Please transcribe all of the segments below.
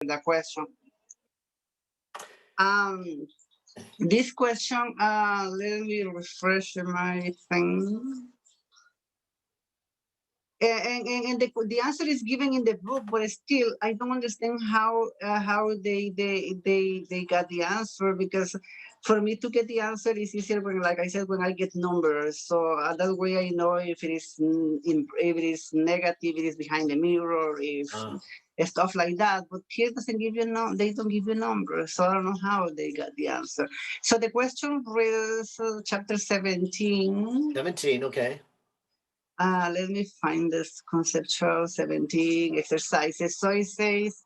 the question. Um, this question, let me refresh my thing. And the answer is given in the book, but still I don't understand how they got the answer, because for me to get the answer is easier when, like I said, when I get numbers. So that way I know if it is if it is negative, it is behind the mirror, if stuff like that. But here doesn't give you they don't give you numbers, so I don't know how they got the answer. So the question reads chapter 17. 17, okay. Let me find this conceptual 17 exercises. So it says,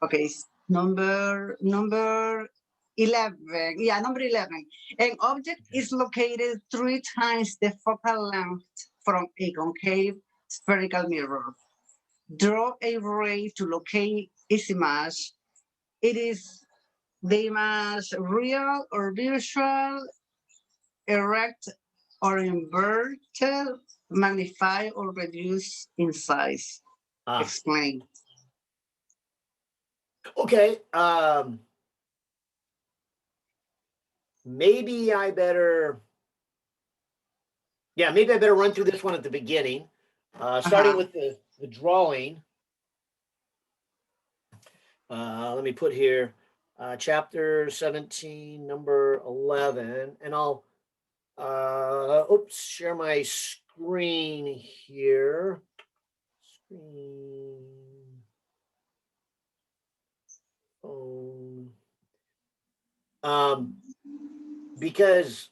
okay, number 11. Yeah, number 11. An object is located 3 times the focal length from a concave spherical mirror. Draw a ray to locate its image. It is the image real or virtual, erect or inverted, magnify or reduce in size. Explain. Okay. Maybe I better run through this one at the beginning. Starting with the drawing. Let me put here chapter 17, number 11, and I'll share my screen here. Because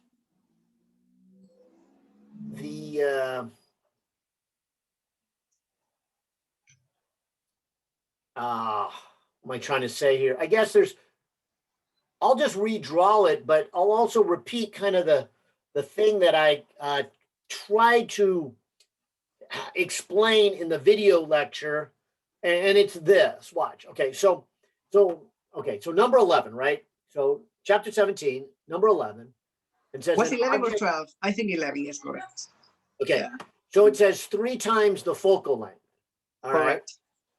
the what am I trying to say here? I guess I'll just redraw it, but I'll also repeat kind of the thing that I tried to explain in the video lecture, and it's this. Watch. Okay, so number 11, right? So chapter 17, number 11. It says was 11 or 12? I think 11 is correct. Okay, yeah. So it says 3 times the focal length. All correct. Right,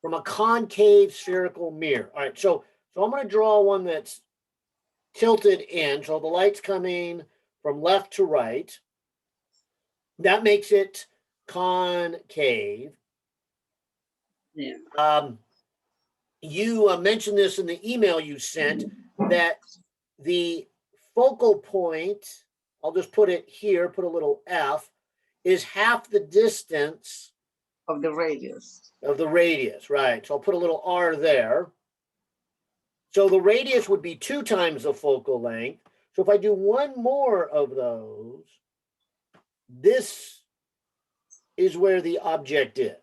from a concave spherical mirror. All right, so I'm going to draw one that's tilted in, so the light's coming from left to right. That makes it concave. Yeah. You mentioned this in the email you sent, that the focal point, I'll just put it here, put a little F, is half the distance of the radius. Of the radius, right. So I'll put a little R there. So the radius would be 2 times the focal length. So if I do one more of those, this is where the object is.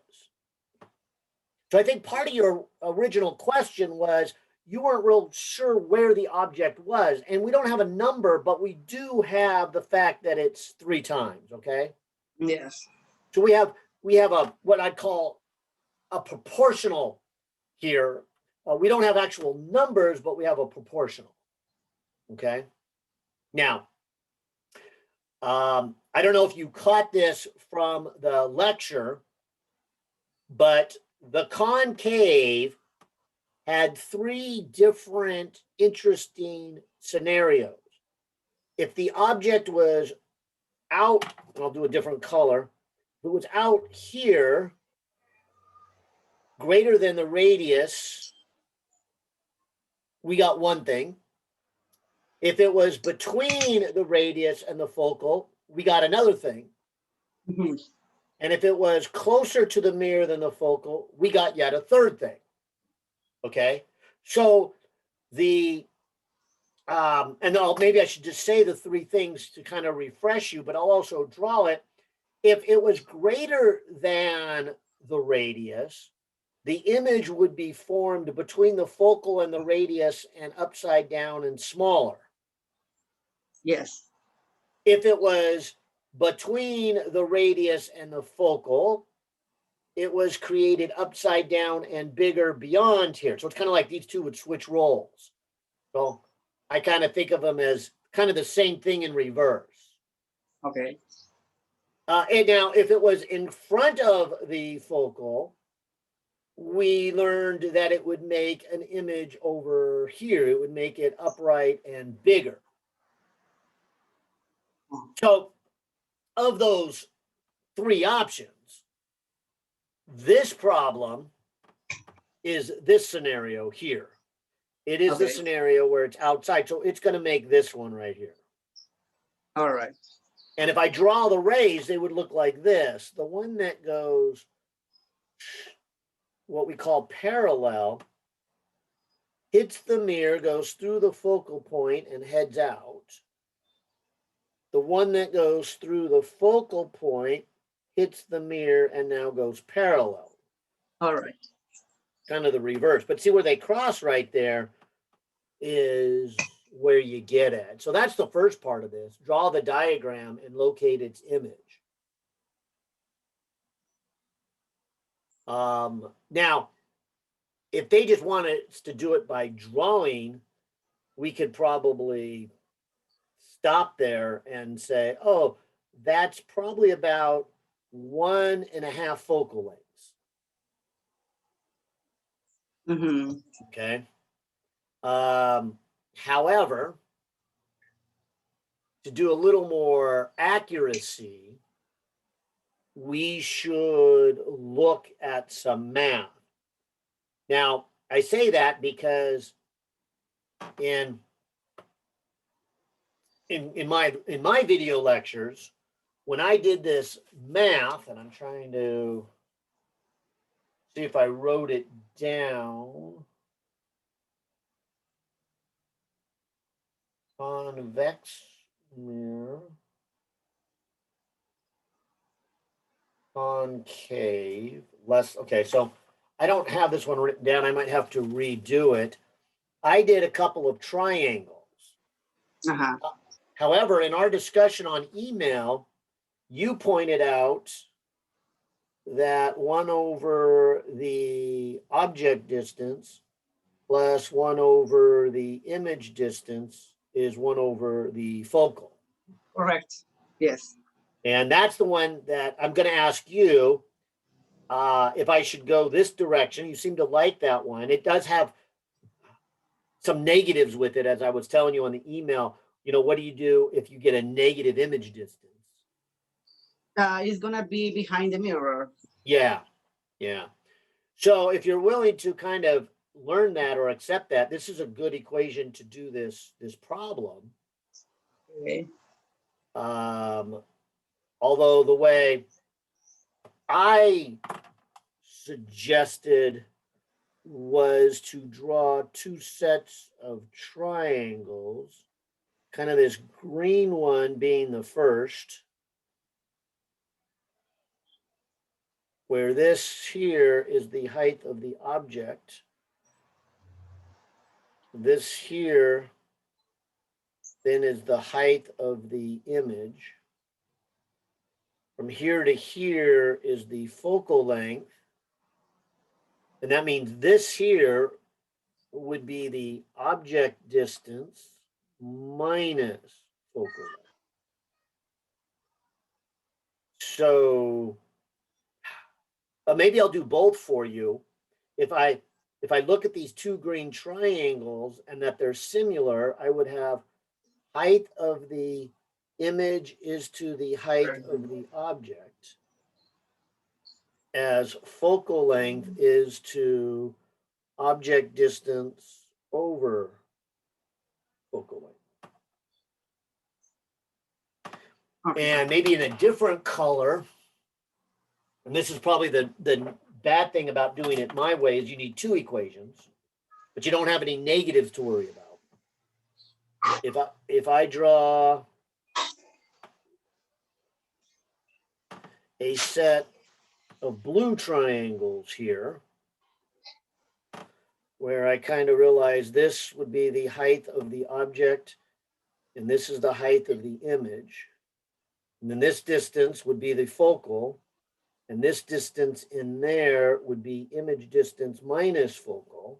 So I think part of your original question was you weren't real sure where the object was. And we don't have a number, but we do have the fact that it's 3 times, okay? Yes. So we have a what I'd call a proportional here. We don't have actual numbers, but we have a proportional. Okay. Now, I don't know if you caught this from the lecture, but the concave had 3 different interesting scenarios. If the object was out, and I'll do a different color, if it was out here, greater than the radius, we got one thing. If it was between the radius and the focal, we got another thing. Mm-hmm. And if it was closer to the mirror than the focal, we got yet a third thing. Okay? So the, and maybe I should just say the 3 things to kind of refresh you, but I'll also draw it. If it was greater than the radius, the image would be formed between the focal and the radius and upside down and smaller. Yes. If it was between the radius and the focal, it was created upside down and bigger beyond here. So it's kind of like these 2 would switch roles. So I kind of think of them as kind of the same thing in reverse. Okay. And now if it was in front of the focal, we learned that it would make an image over here. It would make it upright and bigger. So of those three options, this problem is this scenario here. It is the Okay. scenario where it's outside. So it's going to make this one right here. All right. And if I draw the rays, they would look like this. The one that goes what we call parallel hits the mirror, goes through the focal point and heads out. The one that goes through the focal point hits the mirror and now goes parallel. All right. Kind of the reverse. But see where they cross right there is where you get at. So that's the first part of this. Draw the diagram and locate its image. Now, if they just wanted us to do it by drawing, we could probably stop there and say, oh, that's probably about 1.5 focal lengths. Mm-hmm. Okay. However, to do a little more accuracy, we should look at some math. Now, I say that because in my video lectures, when I did this math, and I'm trying to see if I wrote it down. Convex mirror, concave, less. Okay, so I don't have this one written down. I might have to redo it. I did a couple of triangles. Uh-huh. However, in our discussion on email, you pointed out that 1 over the object distance plus 1 over the image distance is 1 over the focal. Correct. Yes. And that's the one that I'm going to ask you if I should go this direction. You seem to like that one. It does have some negatives with it, as I was telling you on the email. You know, what do you do if you get a negative image distance? It's going to be behind the mirror. Yeah, yeah. So if you're willing to kind of learn that or accept that, this is a good equation to do this problem. Okay. Although the way I suggested was to draw 2 sets of triangles, kind of this green one being the first, where this here is the height of the object. This here then is the height of the image. From here to here is the focal length. And that means this here would be the object distance minus focal length. So maybe I'll do both for you. If I look at these 2 green triangles and that they're similar, I would have height of the image is to the height of the object, as focal length is to object distance over focal length. Okay. And maybe in a different color, and this is probably the bad thing about doing it my way, is you need 2 equations, but you don't have any negatives to worry about. If I draw a set of blue triangles here, where I kind of realize this would be the height of the object, and this is the height of the image. And then this distance would be the focal, and this distance in there would be image distance minus focal.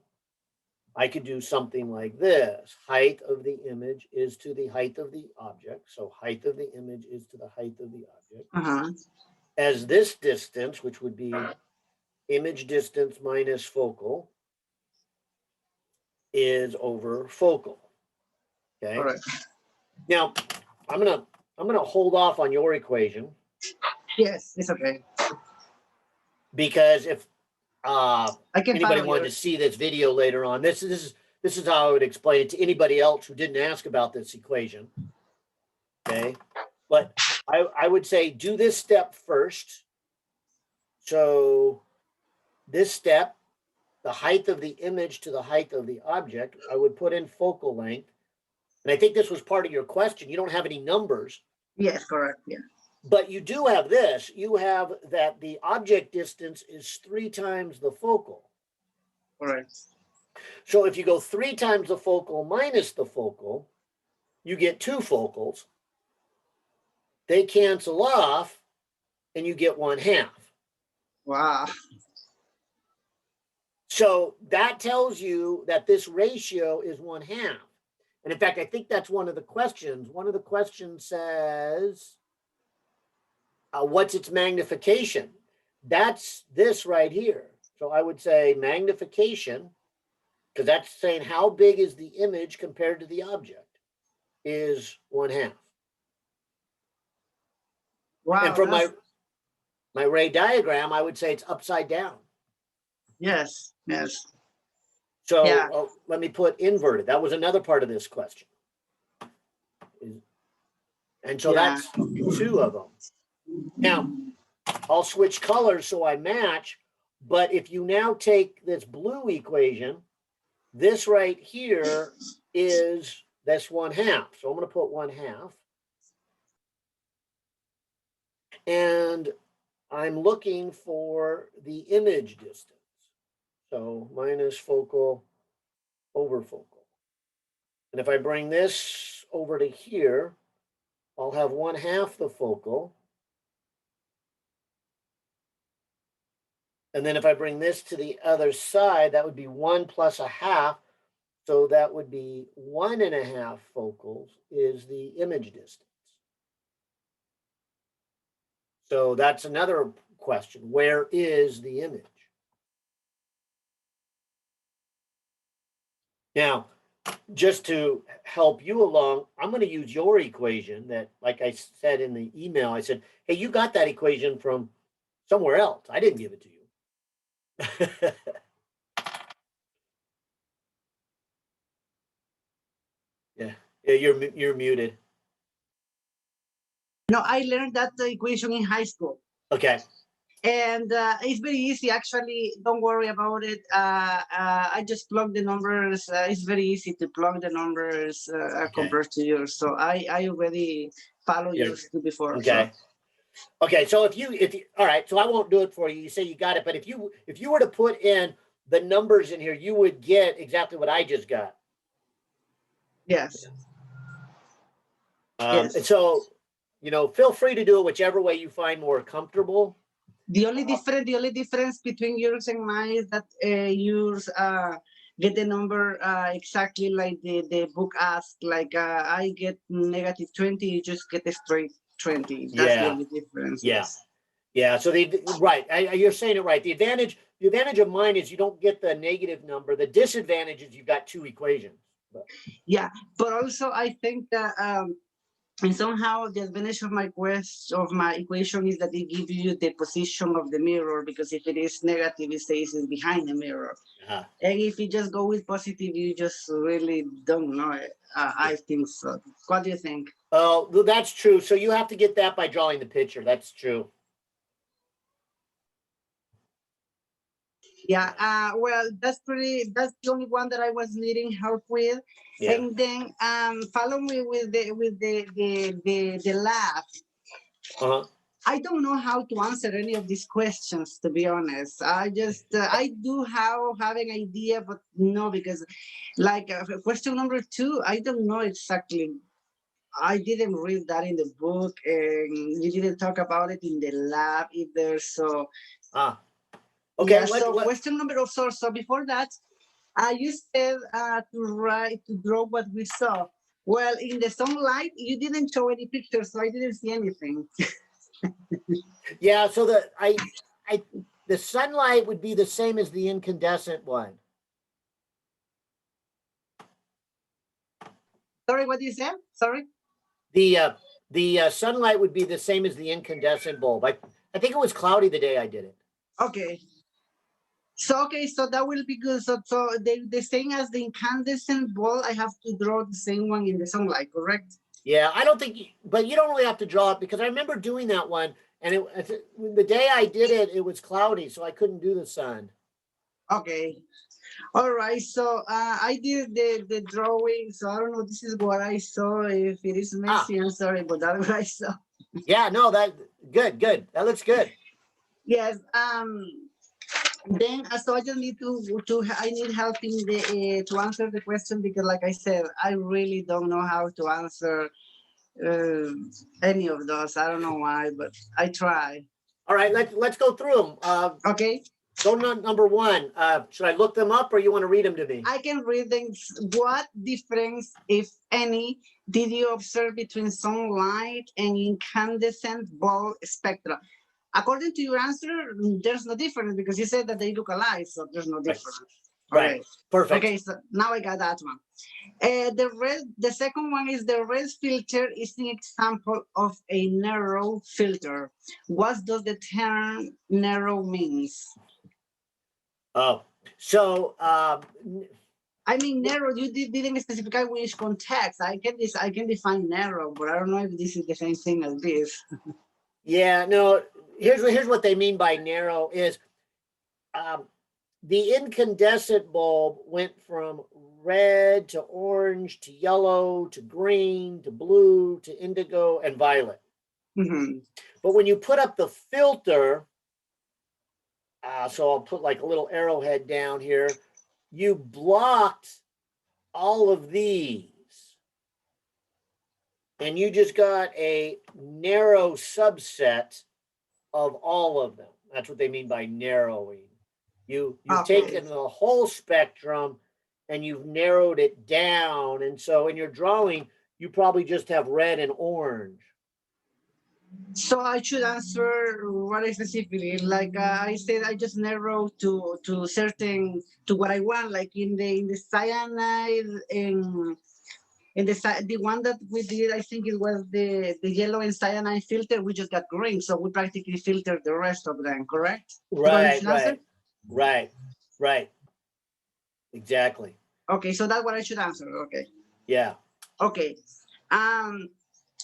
I could do something like this. Height of the image is to the height of the object. So height of the image is to the height of the object. Uh-huh. As this distance, which would be image distance minus focal is over focal. Okay. All right. Now I'm gonna hold off on your equation Yes, it's okay. because if I can anybody follow wanted to yours. see this video later on, this is how I would explain it to anybody else who didn't ask about this equation. Okay, but I would say do this step first. So this step, the height of the image to the height of the object, I would put in focal length. And I think this was part of your question. You don't have any numbers. Yes, correct. Yeah. But you do have this. You have that the object distance is 3 times the focal. All right. So if you go 3 times the focal minus the focal, you get 2 focals. They cancel off and you get 1/2. Wow. So that tells you that this ratio is 1/2. And in fact, I think that's one of the questions. One of the questions says, what's its magnification? That's this right here. So I would say magnification, because that's saying how big is the image compared to the object, is 1/2. Wow. And from my ray diagram, I would say it's upside down. Yes. Yes. So Yeah. let me put inverted. That was another part of this question. And so Yeah. that's 2 of them. Now, I'll switch colors so I match. But if you now take this blue equation, this right here is this 1/2. So I'm going to put 1/2. And I'm looking for the image distance. So minus focal over focal. And if I bring this over to here, I'll have 1/2 the focal. And then if I bring this to the other side, that would be 1 plus 1/2. So that would be 1.5 focals is the image distance. So that's another question. Where is the image? Now, just to help you along, I'm going to use your equation that, like I said in the email, I said, hey, you got that equation from somewhere else. I didn't give it to you. Yeah, you're muted. No, I learned that equation in high school. Okay. And it's very easy, actually. Don't worry about it. I just plug the numbers. It's very easy to plug the numbers compared to yours. So I already follow yours too before. Okay. So. Okay. So if you all right, so I won't do it for you. You say you got it, but if you were to put in the numbers in here, you would get exactly what I just got. Yes. Yes. And so, feel free to do it whichever way you find more comfortable. The only difference between yours and mine is that yours get the number exactly like the book asks. Like I get -20, you just get a straight 20. That's the only difference. Yeah. Yes. Yeah. So right. You're saying it right. The advantage of mine is you don't get the negative number. The disadvantage is you've got 2 equations. Yeah, but also I think that and somehow the advantage of my equation is that it gives you the position of the mirror, because if it is negative, it says it's behind the mirror. And if you just go with positive, you just really don't know it. I think so. What do you think? Oh, that's true. So you have to get that by drawing the picture. That's true. Yeah, well, that's the only one that I was needing help with. Yeah. And then follow me with the lab. I don't know how to answer any of these questions, to be honest. I just I do have an idea, but no, because like question number 2, I don't know exactly. I didn't read that in the book, and you didn't talk about it in the lab either. So okay. Yeah, so question number 4. So before that, you said to draw what we saw. Well, in the sunlight, you didn't show any pictures, so I didn't see anything. Yeah. So the sunlight would be the same as the incandescent one. Sorry, what you said? Sorry. The sunlight would be the same as the incandescent bulb. I think it was cloudy the day I did it. Okay. So okay, so that will be good. So the same as the incandescent bulb, I have to draw the same one in the sunlight, correct? Yeah, I don't think, but you don't really have to draw it because I remember doing that one, and the day I did it, it was cloudy, so I couldn't do the sun. Okay. All right. So I did the drawing. So I don't know. This is what I saw. If it is messy, I'm sorry, but that's what I saw. Yeah, no, that good. That looks good. Yes. Then so I just need I need help in the to answer the question because, like I said, I really don't know how to answer any of those. I don't know why, but I try. All right, let's go through them. Okay. Go number one. Should I look them up or you want to read them to me? I can read them. What difference, if any, did you observe between sunlight and incandescent bulb spectra? According to your answer, there's no difference because you said that they look alike, so there's no difference. Right. Okay. Perfect. Okay, so now I got that one. The second one is the red filter is an example of a narrow filter. What does the term narrow means? Oh, so I mean, narrow, you didn't specify which context. I can define narrow, but I don't know if this is the same thing as this. yeah, no, here's what they mean by narrow is the incandescent bulb went from red to orange to yellow to green to blue to indigo and violet. Mm-hmm. But when you put up the filter, so I'll put like a little arrowhead down here, you blocked all of these. And you just got a narrow subset of all of them. That's what they mean by narrowing. You've taken the whole spectrum and you've narrowed it down. And so in your drawing, you probably just have red and orange. So I should answer what specifically, like I said, I just narrow to what I want, like in the cyanide and the one that we did, I think it was the yellow and cyanide filter. We just got green, so we practically filtered the rest of them. Correct? Right. Exactly. Okay, so that's what I should answer. Okay. Yeah. Okay.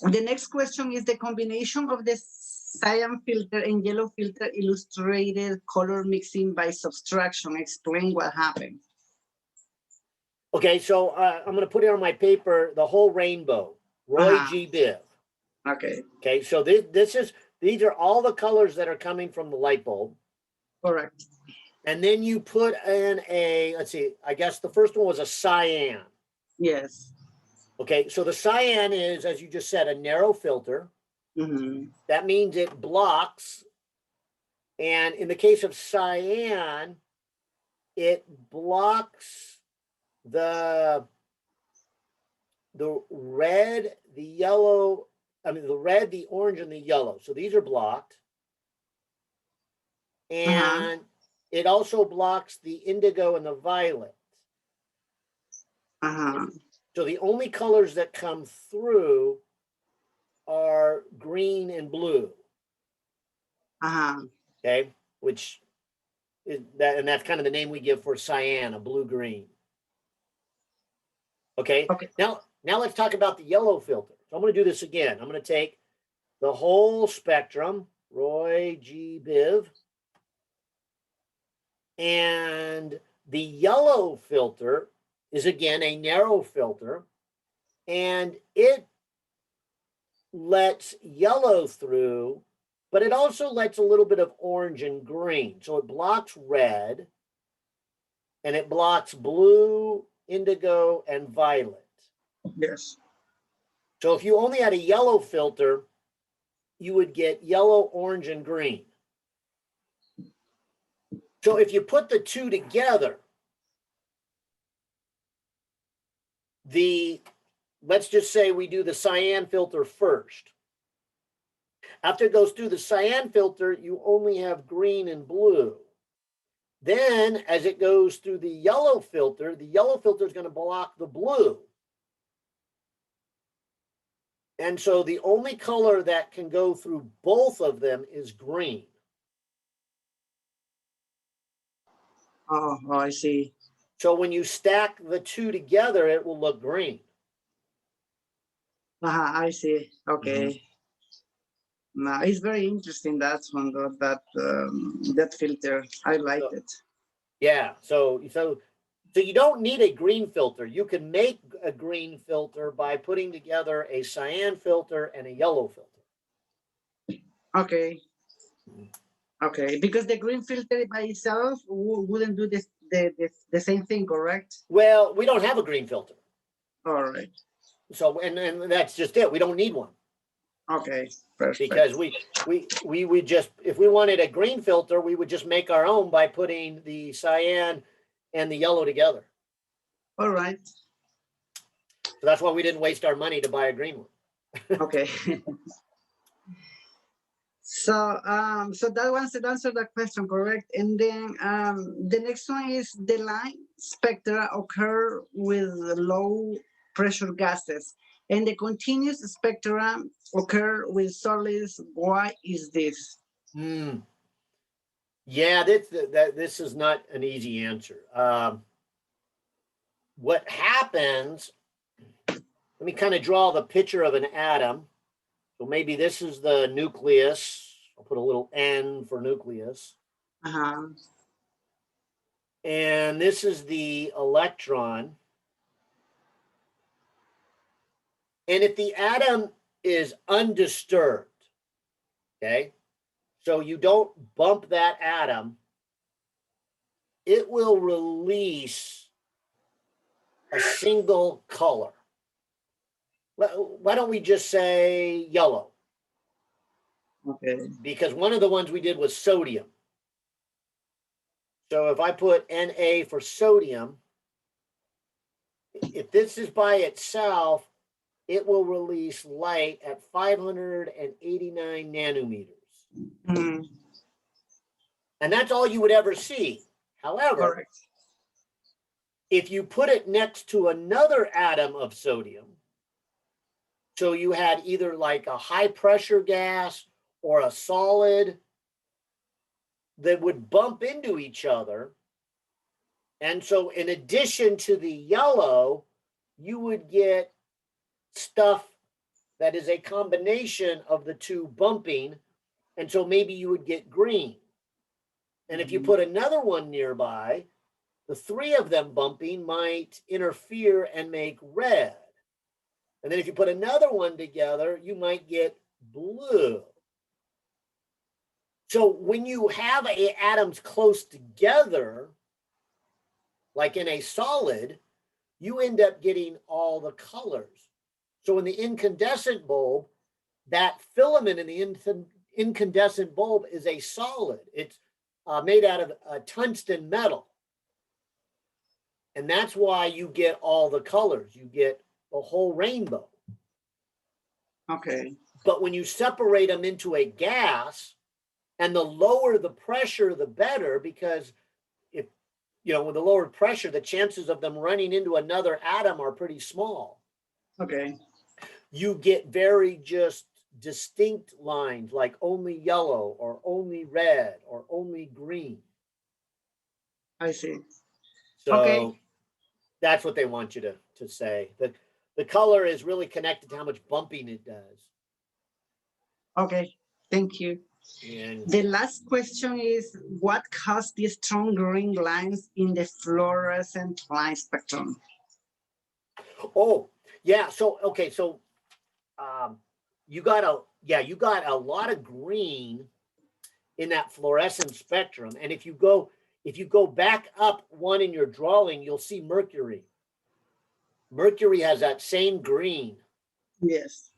The next question is the combination of the cyan filter and yellow filter illustrated color mixing by subtraction. Explain what happened. Okay, so I'm going to put here on my paper the whole rainbow. Roy G. Biv. Okay. Okay, so these are all the colors that are coming from the light bulb. Correct. And then you put in let's see, I guess the first one was a cyan. Yes. Okay, so the cyan is, as you just said, a narrow filter. Mm-hmm. That means it blocks. And in the case of cyan, it blocks the red, the yellow, the red, the orange, and the yellow. So these are blocked. And it also blocks the indigo and the violet. So the only colors that come through are green and blue. Okay, which is that, and that's kind of the name we give for cyan, a blue-green. Okay. Now let's talk about the yellow filter. So I'm going to do this again. I'm going to take the whole spectrum, Roy G. Biv, and the yellow filter is again a narrow filter, and it lets yellow through, but it also lets a little bit of orange and green. So it blocks red, and it blocks blue, indigo, and violet. Yes. So if you only had a yellow filter, you would get yellow, orange, and green. So if you put the two together, let's just say we do the cyan filter first. After it goes through the cyan filter, you only have green and blue. Then as it goes through the yellow filter is going to block the blue. And so the only color that can go through both of them is green. Oh, I see. So when you stack the two together, it will look green. I see. Okay. No, it's very interesting, that one, though, that filter. I like it. Yeah. So you don't need a green filter. You can make a green filter by putting together a cyan filter and a yellow filter. Okay. Okay, because the green filter by itself wouldn't do this the same thing, correct? Well, we don't have a green filter. All right. So and that's just it. We don't need one. Okay, perfect. Because we would just, if we wanted a green filter, we would just make our own by putting the cyan and the yellow together. All right. So that's why we didn't waste our money to buy a green one. Okay. So that one should answer that question, correct? And then the next one is the line spectra occur with low pressure gases, and the continuous spectra occur with solids. Why is this? Yeah, this is not an easy answer. What happens, let me kind of draw the picture of an atom. So maybe this is the nucleus. I'll put a little N for nucleus. And this is the electron. And if the atom is undisturbed, okay, so you don't bump that atom, it will release a single color. Why don't we just say yellow? Okay. Because one of the ones we did was sodium. So if I put Na for sodium, if this is by itself, it will release light at 589 nanometers. And that's all you would ever see. However, correct. If you put it next to another atom of sodium, so you had either like a high pressure gas or a solid that would bump into each other. And so in addition to the yellow, you would get stuff that is a combination of the two bumping. And so maybe you would get green. And if you put another one nearby, the three of them bumping might interfere and make red. And then if you put another one together, you might get blue. So when you have atoms close together, like in a solid, you end up getting all the colors. So in the incandescent bulb, that filament in the incandescent bulb is a solid. It's made out of tungsten metal. And that's why you get all the colors. You get a whole rainbow. Okay. But when you separate them into a gas, and the lower the pressure, the better, because if, with the lower pressure, the chances of them running into another atom are pretty small. Okay. You get very just distinct lines, like only yellow or only red or only green. I see. So okay. That's what they want you to say. The color is really connected to how much bumping it does. Okay, thank you. And the last question is, what caused the strong green lines in the fluorescent line spectrum? Oh, yeah. So, okay. So you got a lot of green in that fluorescent spectrum. And if you go back up one in your drawing, you'll see Mercury. Mercury has that same green. Yes.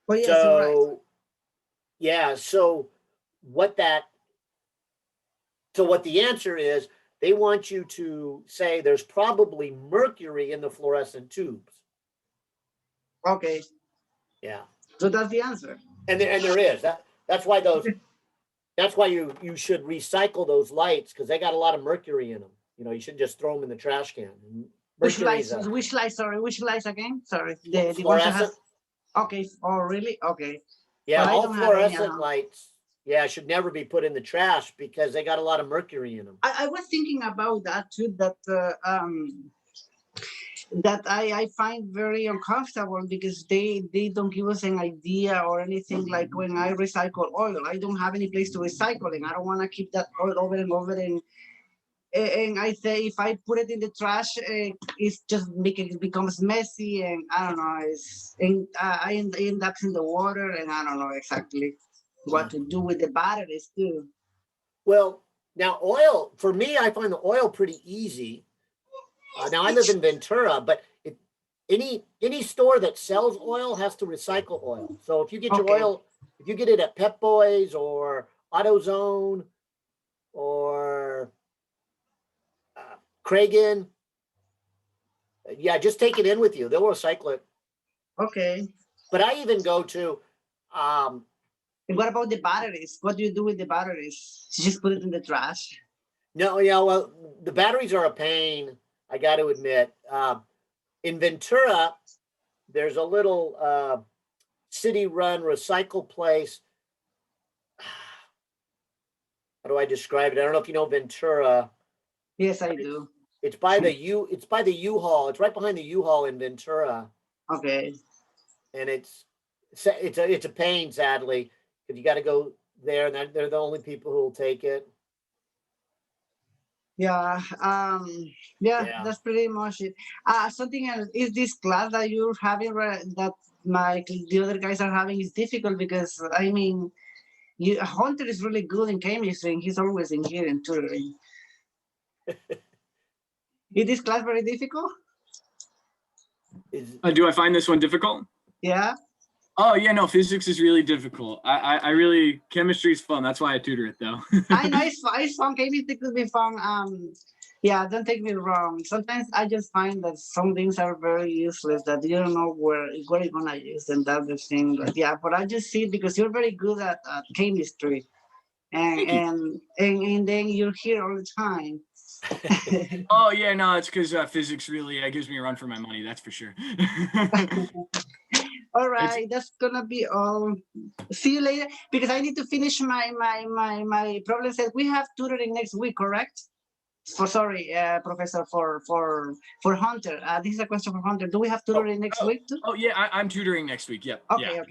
Oh, yes, so, right. Yeah. So what the answer is, they want you to say there's probably mercury in the fluorescent tubes. Okay. Yeah. So that's the answer. And there is that. That's why you should recycle those lights because they got a lot of mercury in them. You know, you shouldn't just throw them in the trash can. Which Mercury's lights? Which lights? Sorry, which lights again? Sorry, the ones that fluorescent. has. Okay. Oh, really? Okay. Yeah, Well, I all don't have any, fluorescent lights. Yeah, should never be put in the trash because they got a lot of mercury in them. I was thinking about that too. That I find very uncomfortable because they don't give us an idea or anything. Like when I recycle oil, I don't have any place to recycle, and I don't want to keep that oil over and over. And I say if I put it in the trash, it's just it becomes messy, and I don't know. I end up in the water, and I don't know exactly what to do with the batteries too. Well, now oil for me, I find the oil pretty easy. Now I live in Ventura, but any store that sells oil has to recycle oil. So if you get your oil, if you get it at Pep Boys or AutoZone or Kragen, yeah, just take it in with you. They'll recycle it. Okay. But I even go to. And what about the batteries? What do you do with the batteries? You just put it in the trash? No, yeah, well, the batteries are a pain. I got to admit. In Ventura, there's a little city-run recycle place. How do I describe it? I don't know if you know Ventura. Yes, I do. It's by the U-Haul. It's right behind the U-Haul in Ventura. Okay. And it's a pain, sadly, because you got to go there, and they're the only people who will take it. Yeah, that's pretty much it. Something else is this class that you're having that the other guys are having is difficult because I mean, Hunter is really good in chemistry and he's always in here in tutoring. Is this class very difficult? Do I find this one difficult? Yeah. Oh yeah, no, physics is really difficult. I really, chemistry is fun. That's why I tutor it though. I know it's fun. Chemistry could be fun. Yeah, don't take me wrong. Sometimes I just find that some things are very useless that you don't know where you're gonna use them. That's the thing. But yeah, but I just see it because you're very good at chemistry, and then you're here all the time. Oh yeah, no, it's because physics really gives me a run for my money. That's for sure. All right, that's gonna be all. See you later because I need to finish my problem set. We have tutoring next week, correct? Professor, for Hunter. This is a question for Hunter. Do we have tutoring next week too? Oh yeah, I'm tutoring next week. Yep. Okay, yeah.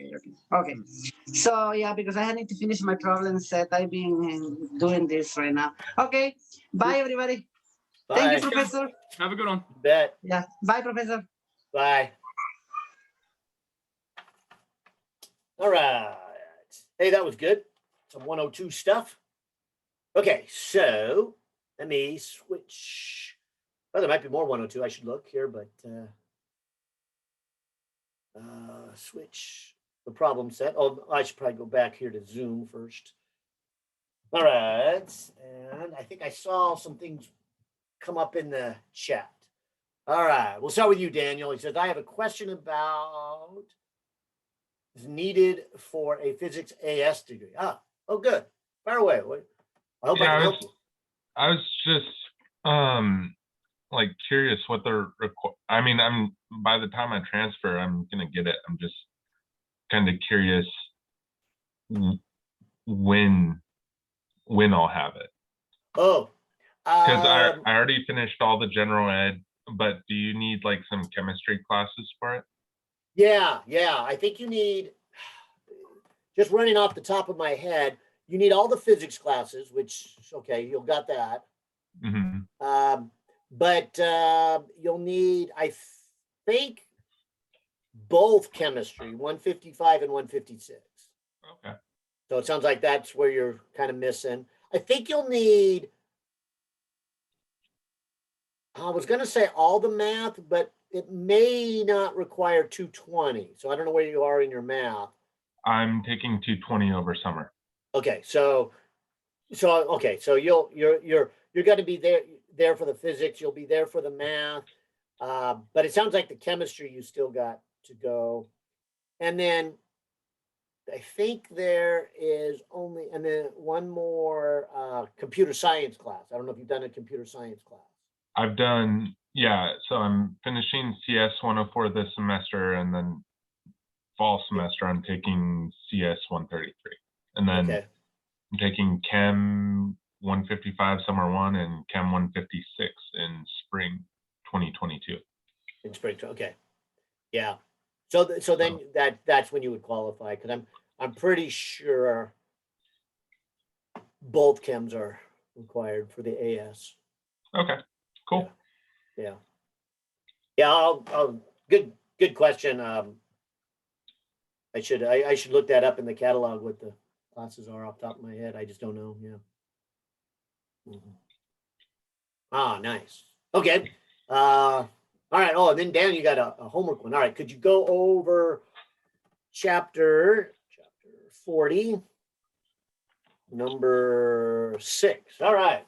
okay. So yeah, because I need to finish my problem set. I've been doing this right now. Okay. Bye, everybody. Bye. Thank you, Professor. Have a good one. Bet. Yeah. Bye, Professor. Bye. All right. Hey, that was good. Some 102 stuff. Okay, so let me switch. Well, there might be more 102. I should look here, but switch the problem set. Oh, I should probably go back here to Zoom first. All right. And I think I saw some things come up in the chat. All right. We'll start with you, Daniel. He says, I have a question about is needed for a physics AS degree. Oh, good. Fire away. I hope I can help you. I was just like curious what the I mean, I'm by the time I transfer, I'm gonna get it. I'm just kind of curious when I'll have it. Oh, because I already finished all the general ed, but do you need like some chemistry classes for it? Yeah. I think you need, just running off the top of my head, you need all the physics classes, which, okay, you'll got that. Mm-hmm. But you'll need, I think, both chemistry, 155 and 156. Okay. So it sounds like that's where you're kind of missing. I think you'll need, I was going to say all the math, but it may not require 220. So I don't know where you are in your math. I'm taking 220 over summer. Okay, so you're going to be there for the physics. You'll be there for the math, but it sounds like the chemistry you still got to go. And then I think there is only, and then one more computer science class. I don't know if you've done a computer science class. I've done, yeah, so I'm finishing CS 104 this semester, and then fall semester I'm taking CS 133. And then Okay. I'm taking Chem 155 summer 1 and Chem 156 in spring 2022. In spring, okay. Yeah. So then that's when you would qualify, because I'm pretty sure both chems are required for the AS. Okay, cool. Yeah. Yeah, I'll good question. I should look that up in the catalog what the classes are off the top of my head. I just don't know. Yeah. Mhm. Ah, nice. Okay. All right. Oh, and then Dan, you got a homework one. All right. Could you go over chapter 40, number 6? All right.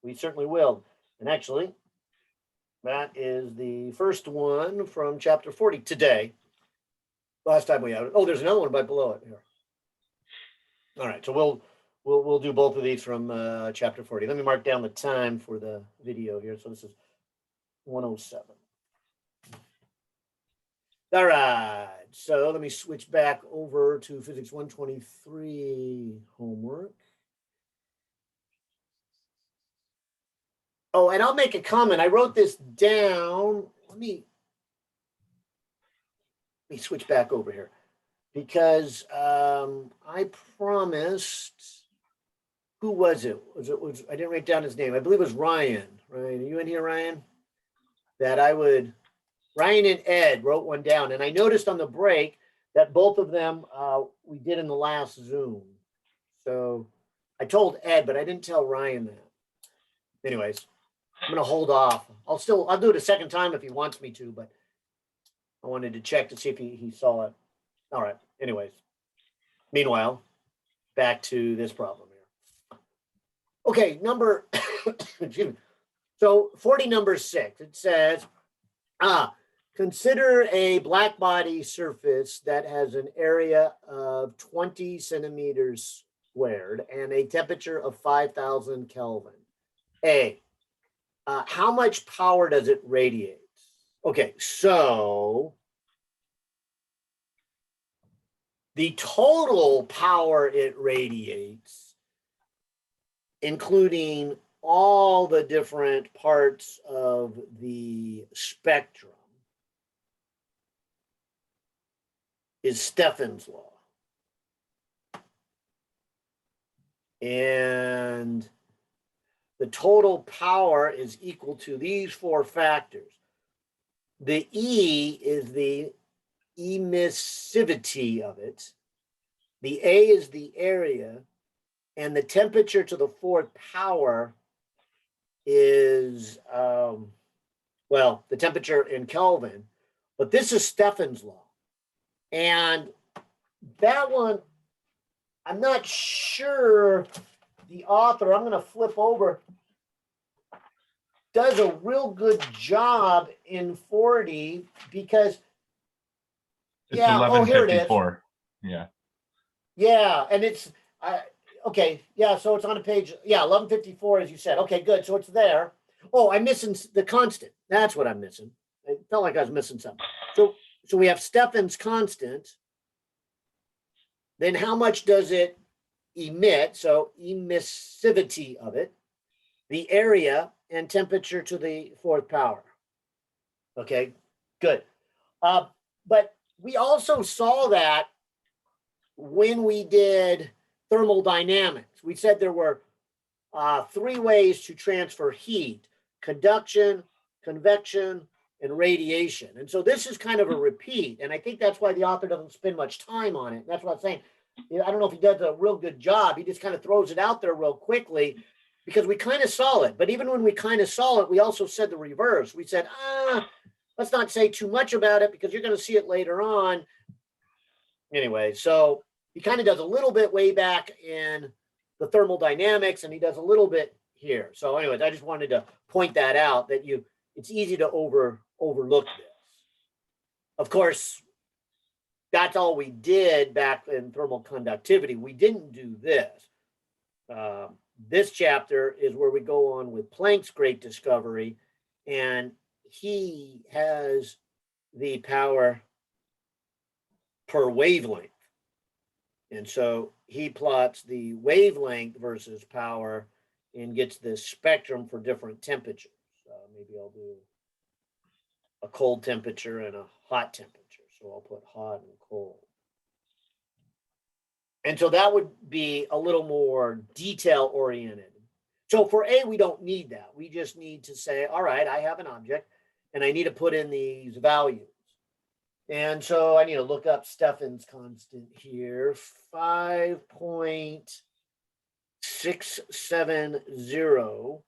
We certainly will. And actually, that is the first one from chapter 40 today. Last time we had it. Oh, there's another one right below it here. All right. So we'll do both of these from chapter 40. Let me mark down the time for the video here. So this is 1:07. All right, so let me switch back over to Physics 123 homework. Oh, and I'll make a comment. I wrote this down. Let me switch back over here because I promised. Who was it? Was I didn't write down his name. I believe it was Ryan. Ryan, are you in here, Ryan? That I would. Ryan and Ed wrote one down, and I noticed on the break that both of them we did in the last Zoom. So I told Ed, but I didn't tell Ryan that. Anyways, I'm gonna hold off. I'll do it a second time if he wants me to, but I wanted to check to see if he saw it. All right. Anyways, meanwhile, back to this problem here. Okay, number excuse me. So 40 number 6. It says, consider a black body surface that has an area of 20 centimeters squared and a temperature of 5,000 Kelvin. A, how much power does it radiate? Okay, so the total power it radiates, including all the different parts of the spectrum, is Stefan's law. And the total power is equal to these 4 factors. The E is the emissivity of it. The A is the area. And the temperature to the 4th power is, well, the temperature in Kelvin. But this is Stefan's law. And that one, I'm not sure the author, I'm going to flip over, does a real good job in 40 because, It's yeah, oh, here it is. 1154. Yeah. Yeah, and it's, okay, yeah, so it's on a page, yeah, 1154, as you said. Okay, good, so it's there. Oh, I'm missing the constant. That's what I'm missing. I felt like I was missing something. So we have Stefan's constant. Then how much does it emit? So emissivity of it, the area, and temperature to the 4th power. Okay, good. But we also saw that when we did thermodynamics. We said there were 3 ways to transfer heat: conduction, convection, and radiation. And so this is kind of a repeat. And I think that's why the author doesn't spend much time on it. That's what I'm saying. I don't know if he does a real good job. He just kind of throws it out there real quickly because we kind of saw it. But even when we kind of saw it, we also said the reverse. We said, let's not say too much about it because you're going to see it later on. Anyway, so he kind of does a little bit way back in the thermodynamics, and he does a little bit here. So anyways, I just wanted to point that out, that it's easy to overlook this. Of course, that's all we did back in thermal conductivity. We didn't do this. This chapter is where we go on with Planck's great discovery, and he has the power per wavelength. And so he plots the wavelength versus power and gets this spectrum for different temperatures. Maybe I'll do a cold temperature and a hot temperature. So I'll put hot and cold. And so that would be a little more detail oriented. So for A, we don't need that. We just need to say, all right, I have an object and I need to put in these values. And so I need to look up Stephan's constant here, 5.670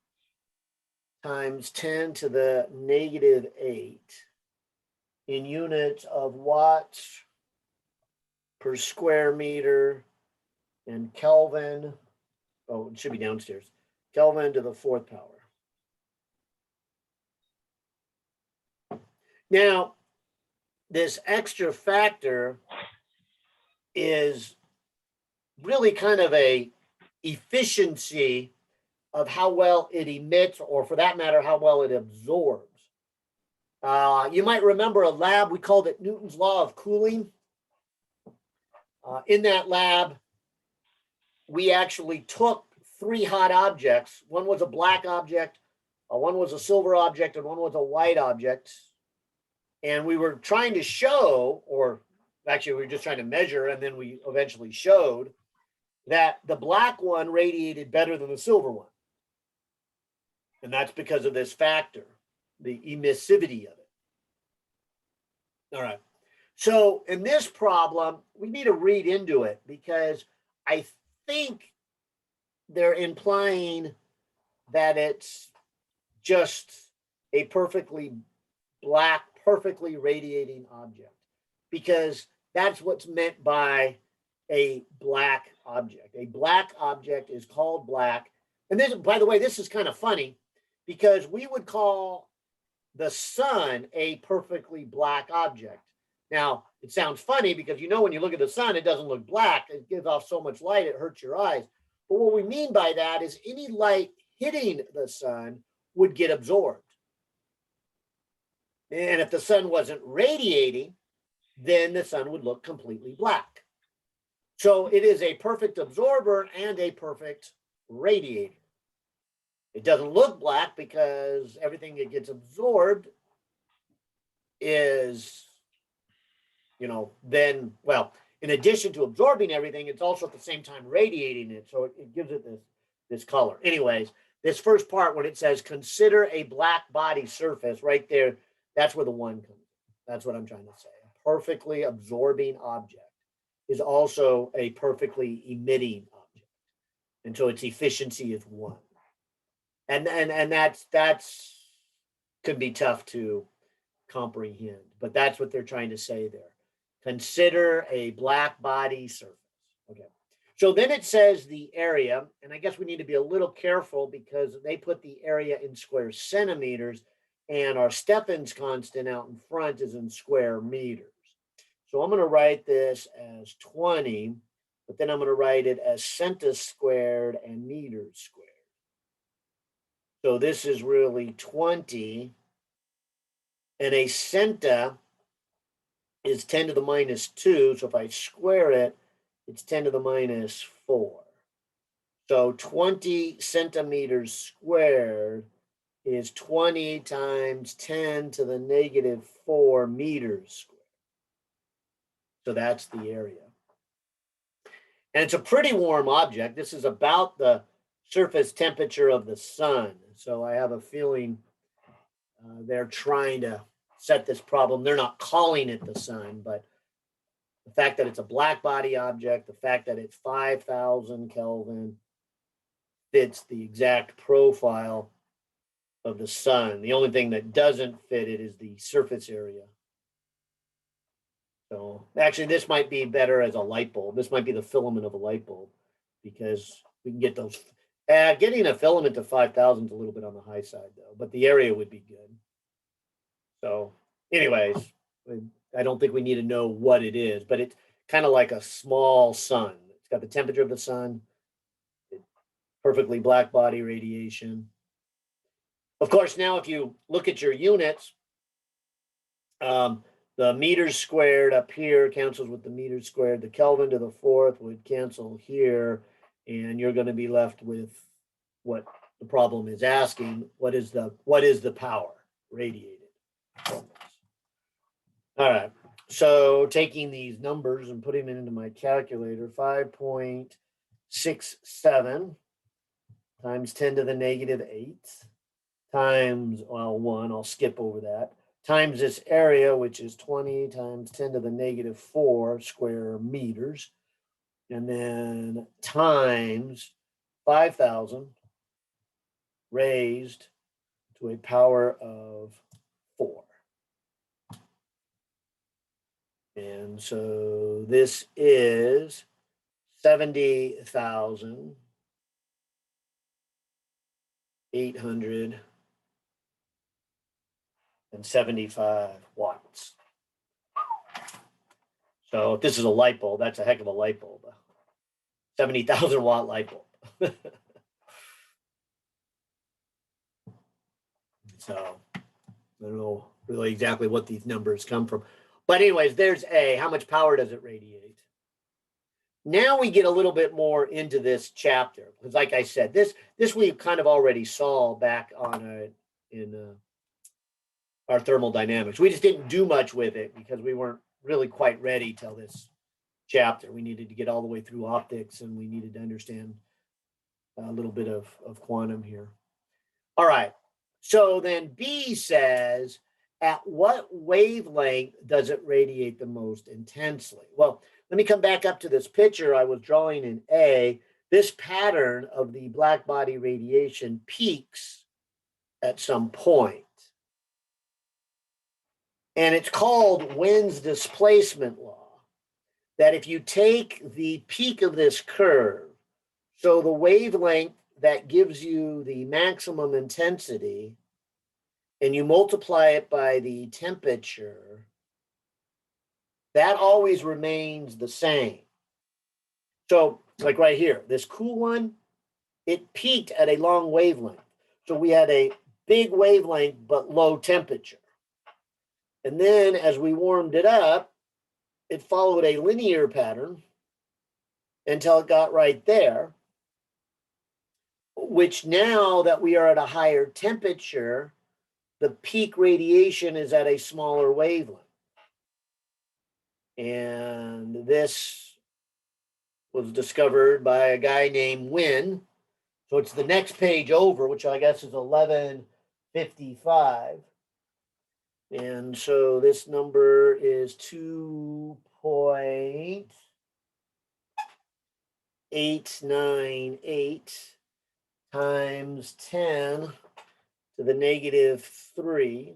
times 10 to the negative 8 in units of watts per square meter and Kelvin. Oh, it should be downstairs. Kelvin to the 4th power. Now, this extra factor is really kind of a efficiency of how well it emits, or for that matter, how well it absorbs. You might remember a lab, we called it Newton's Law of Cooling. In that lab, we actually took 3 hot objects. One was a black object, one was a silver object, and one was a white object. And we were trying to show, or actually we were just trying to measure, and then we eventually showed that the black one radiated better than the silver one. And that's because of this factor, the emissivity of it. All right. So in this problem, we need to read into it because I think they're implying that it's just a perfectly black, perfectly radiating object, because that's what's meant by a black object. A black object is called black. And this, by the way, this is kind of funny because we would call the sun a perfectly black object. Now, it sounds funny because, you know, when you look at the sun, it doesn't look black. It gives off so much light, it hurts your eyes. But what we mean by that is any light hitting the sun would get absorbed. And if the sun wasn't radiating, then the sun would look completely black. So it is a perfect absorber and a perfect radiator. It doesn't look black because everything that gets absorbed is, you know, then, well, in addition to absorbing everything, it's also at the same time radiating it. So it gives it this color. Anyways, this first part when it says consider a black body surface right there, that's where the 1 comes in. That's what I'm trying to say. A perfectly absorbing object is also a perfectly emitting object. And so its efficiency is 1. And that's could be tough to comprehend, but that's what they're trying to say there. Consider a black body surface. Okay. So then it says the area, and I guess we need to be a little careful because they put the area in square centimeters and our Stephan's constant out in front is in square meters. So I'm going to write this as 20, but then I'm going to write it as centa squared and meters squared. So this is really 20, and a centa is 10 to the minus 2. So if I square it, it's 10 to the minus 4. So 20 centimeters squared is 20 times 10 to the negative 4 meters squared. So that's the area. And it's a pretty warm object. This is about the surface temperature of the sun. So I have a feeling they're trying to set this problem. They're not calling it the sun, but the fact that it's a black body object, the fact that it's 5,000 Kelvin fits the exact profile of the sun. The only thing that doesn't fit it is the surface area. So actually, this might be better as a light bulb. This might be the filament of a light bulb because we can get those. Getting a filament to 5,000 is a little bit on the high side, though, but the area would be good. So anyways, I don't think we need to know what it is, but it's kind of like a small sun. It's got the temperature of the sun, perfectly black body radiation. Of course, now if you look at your units, the meters squared up here cancels with the meters squared. The Kelvin to the fourth would cancel here, and you're going to be left with what the problem is asking. What is the power radiated from this? All right. So taking these numbers and putting them into my calculator, 5.67 times 10 to the negative 8 times, well, 1, I'll skip over that, times this area, which is 20 times 10 to the negative 4 square meters, and then times 5,000 raised to a power of 4. And so this is 70,875 watts. So if this is a light bulb, that's a heck of a light bulb. 70,000 watt light bulb. So I don't know really exactly what these numbers come from. But anyways, there's A. How much power does it radiate? Now we get a little bit more into this chapter. Because like I said, this we kind of already saw back on in our thermodynamics. We just didn't do much with it because we weren't really quite ready till this chapter. We needed to get all the way through optics, and we needed to understand a little bit of quantum here. All right. So then B says, at what wavelength does it radiate the most intensely? Well, let me come back up to this picture I was drawing in A. This pattern of the black body radiation peaks at some point. And it's called Wind's displacement law, that if you take the peak of this curve, so the wavelength that gives you the maximum intensity, and you multiply it by the temperature, that always remains the same. So like right here, this cool one, it peaked at a long wavelength. So we had a big wavelength, but low temperature. And then as we warmed it up, it followed a linear pattern until it got right there, which now that we are at a higher temperature, the peak radiation is at a smaller wavelength. And this was discovered by a guy named Wynne. So it's the next page over, which I guess is 1155. And so this number is 2.898 times 10 to the negative 3,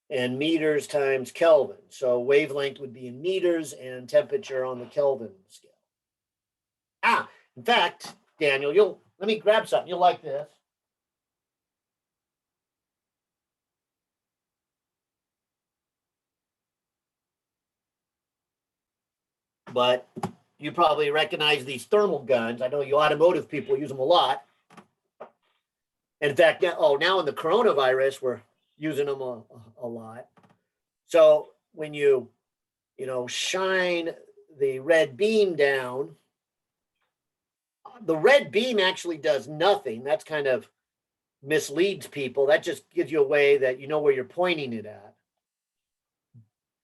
and meters times Kelvin. So wavelength would be in meters and temperature on the Kelvin scale. In fact, Daniel, let me grab something. You'll like this. But you probably recognize these thermal guns. I know you automotive people use them a lot. In fact, now in the coronavirus, we're using them a lot. So when you shine the red beam down, the red beam actually does nothing. That's kind of misleads people. That just gives you a way that you know where you're pointing it at.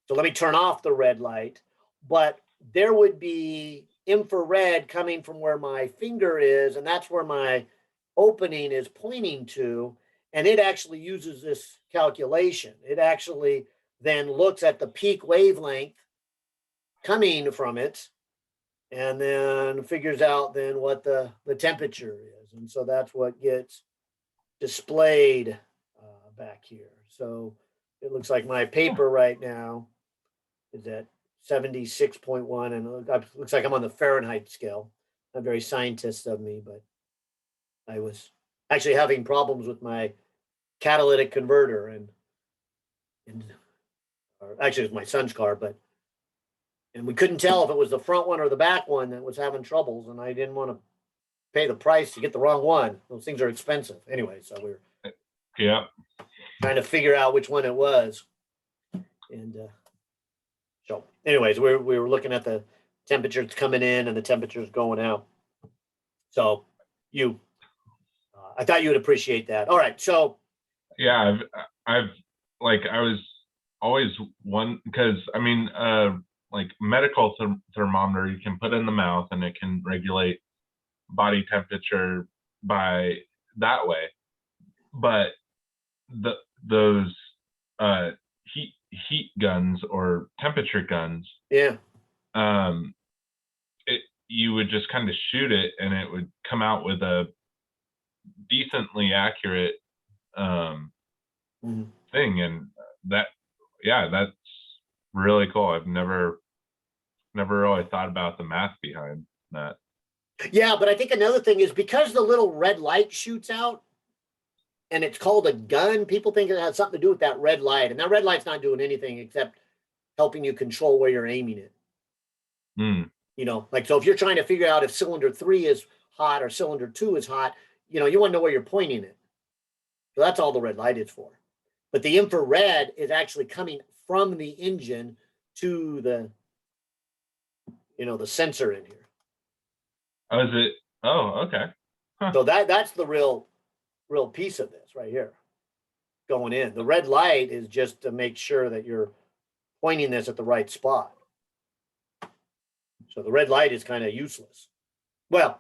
So let me turn off the red light. But there would be infrared coming from where my finger is, and that's where my opening is pointing to, and it actually uses this calculation. It actually then looks at the peak wavelength coming from it, and then figures out then what the temperature is. And so that's what gets displayed back here. So it looks like my paper right now is at 76.1, and it looks like I'm on the Fahrenheit scale. Not very scientist of me, but I was actually having problems with my catalytic converter, and or actually it was my son's car, and we couldn't tell if it was the front one or the back one that was having troubles, and I didn't want to pay the price to get the wrong one. Those things are expensive anyway, so we were Yeah. trying to figure out which one it was. And so anyways, we were looking at the temperatures coming in and the temperatures going out. So I thought you would appreciate that. All right. So Yeah, I've like I was always one because I mean like medical thermometer you can put in the mouth and it can regulate body temperature by that way, but those heat guns or temperature guns, yeah, you would just kind of shoot it and it would come out with a decently accurate thing, and that's really cool. I've never really thought about the math behind that. yeah. But I think another thing is because the little red light shoots out and it's called a gun, people think it has something to do with that red light, and that red light's not doing anything except helping you control where you're aiming it. You know, like, so if you're trying to figure out if cylinder 3 is hot or cylinder 2 is hot, you know, you want to know where you're pointing it. So that's all the red light is for. But the infrared is actually coming from the engine to the, you know, the sensor in here. Oh, is it? Oh, okay. Huh. So that's the real piece of this right here going in. The red light is just to make sure that you're pointing this at the right spot. So the red light is kind of useless. Well,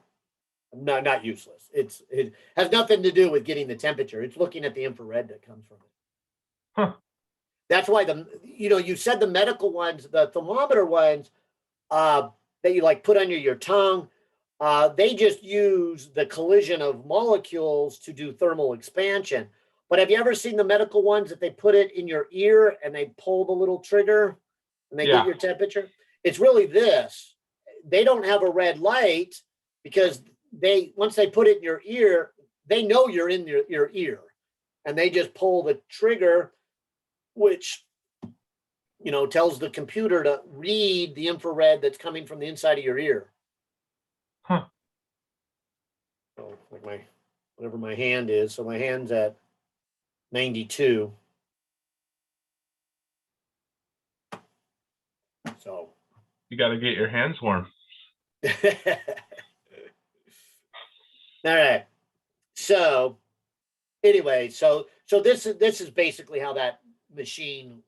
not useless. It has nothing to do with getting the temperature. It's looking at the infrared that comes from it. Huh. That's why you said the medical ones, the thermometer ones, that you like put under your tongue, they just use the collision of molecules to do thermal expansion. But have you ever seen the medical ones that they put it in your ear and they pull the little trigger and they get your temperature? It's really this. They don't have a red light because once they put it in your ear, they know you're in your ear, and they just pull the trigger, which, you know, tells the computer to read the infrared that's coming from the inside of your ear. Huh. So like whatever my hand is. So my hand's at 92. So You got to get your hands warm. All right. So anyway, so this is basically how that machine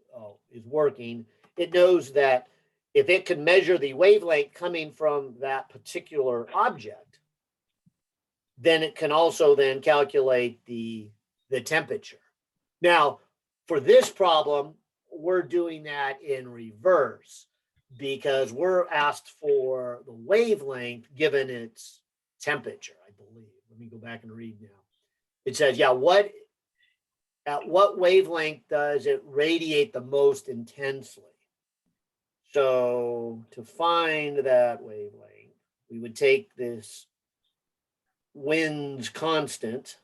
is working. It knows that if it can measure the wavelength coming from that particular object, then it can also then calculate the temperature. Now, for this problem, we're doing that in reverse because we're asked for the wavelength given its temperature, I believe. Let me go back and read now. It says, at what wavelength does it radiate the most intensely? So to find that wavelength, we would take this wind's constant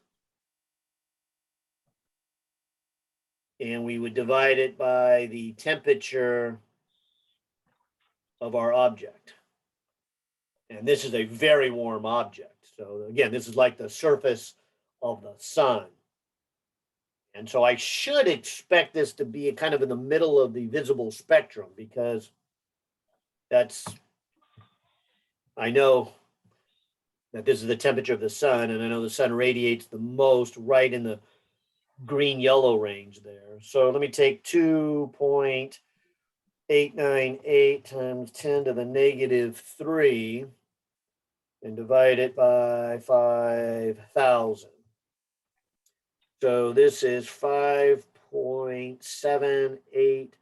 and we would divide it by the temperature of our object. And this is a very warm object. So again, this is like the surface of the sun. And so I should expect this to be kind of in the middle of the visible spectrum because I know that this is the temperature of the sun, and I know the sun radiates the most right in the green-yellow range there. So let me take 2.898 times 10 to the negative 3 and divide it by 5,000. So this is 5.78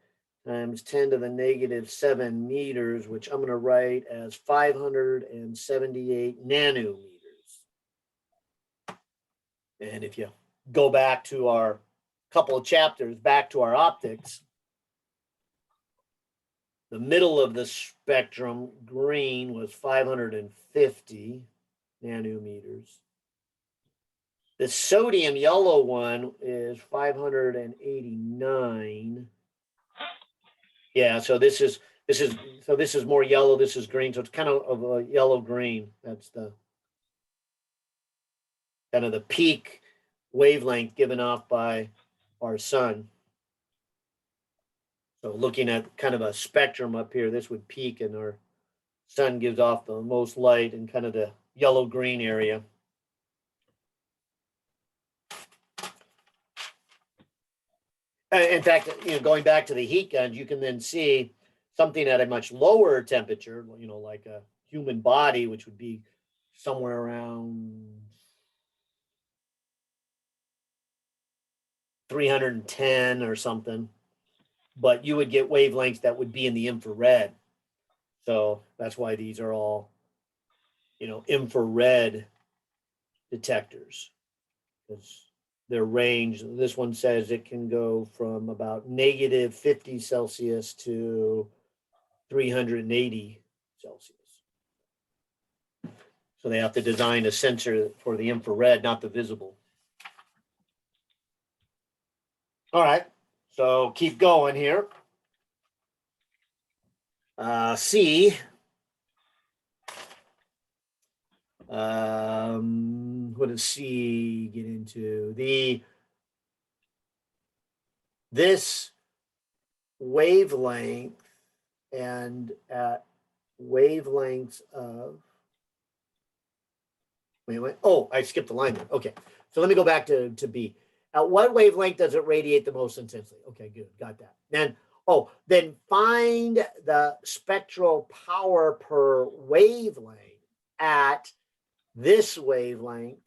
times 10 to the negative 7 meters, which I'm going to write as 578 nanometers. And if you go back to our couple of chapters, back to our optics, the middle of the spectrum, green, was 550 nanometers. The sodium yellow one is 589 Yeah, so this is more yellow, this is green, so it's kind of a yellow green. That's the kind of the peak wavelength given off by our sun. So looking at kind of a spectrum up here, this would peak and our sun gives off the most light in kind of the yellow green area. In fact, going back to the heat guns, you can then see something at a much lower temperature, like a human body, which would be somewhere around 310 or something. But you would get wavelengths that would be in the infrared. So that's why these are all, infrared detectors. Because their range, this one says it can go from about negative 50 Celsius to 380 Celsius. So they have to design a sensor for the infrared, not the visible. All right, so keep going here. C. What does C get into? This wavelength and at wavelengths of, wait. Oh, I skipped a line there. Okay, so let me go back to B. At what wavelength does it radiate the most intensely? Okay, good, got that. Then find the spectral power per wavelength at this wavelength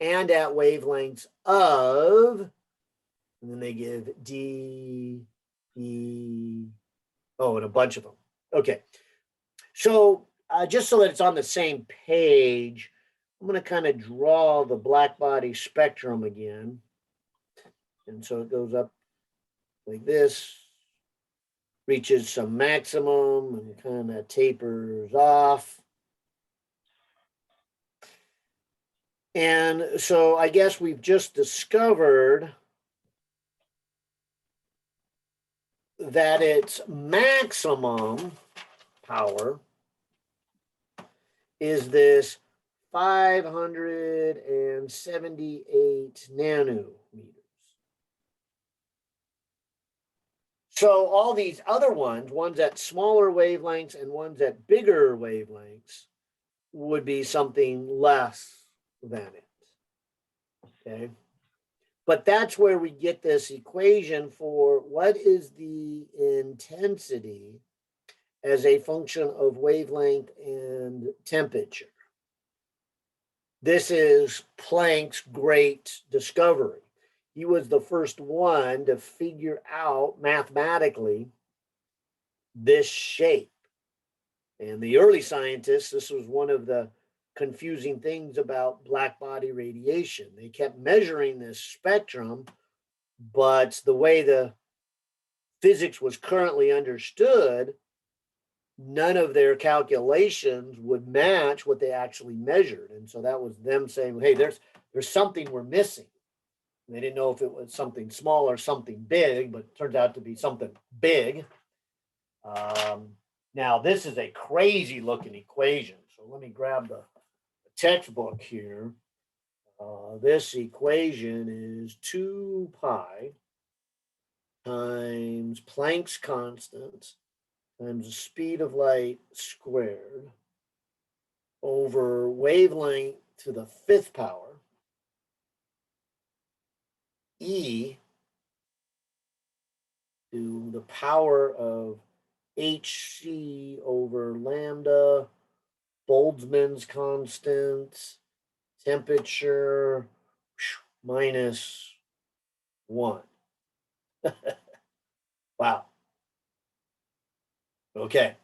and at wavelengths of, and then they give D, E, and a bunch of them. Okay, so just so that it's on the same page, I'm going to kind of draw the black body spectrum again. And so it goes up like this, reaches some maximum and kind of tapers off. And so I guess we've just discovered that its maximum power is this 578 nanometers. So all these other ones at smaller wavelengths and ones at bigger wavelengths, would be something less than it. Okay. But that's where we get this equation for what is the intensity as a function of wavelength and temperature. This is Planck's great discovery. He was the first one to figure out mathematically this shape. And the early scientists, this was one of the confusing things about black body radiation. They kept measuring this spectrum, but the way the physics was currently understood, none of their calculations would match what they actually measured. And so that was them saying, hey, there's something we're missing. And they didn't know if it was something small or something big, but it turns out to be something big. Now, this is a crazy looking equation. So let me grab the textbook here. This equation is 2 pi times Planck's constant times the speed of light squared over wavelength to the 5th power e to the power of hc over lambda, Boltzmann's constant, temperature minus 1. Wow. Okay.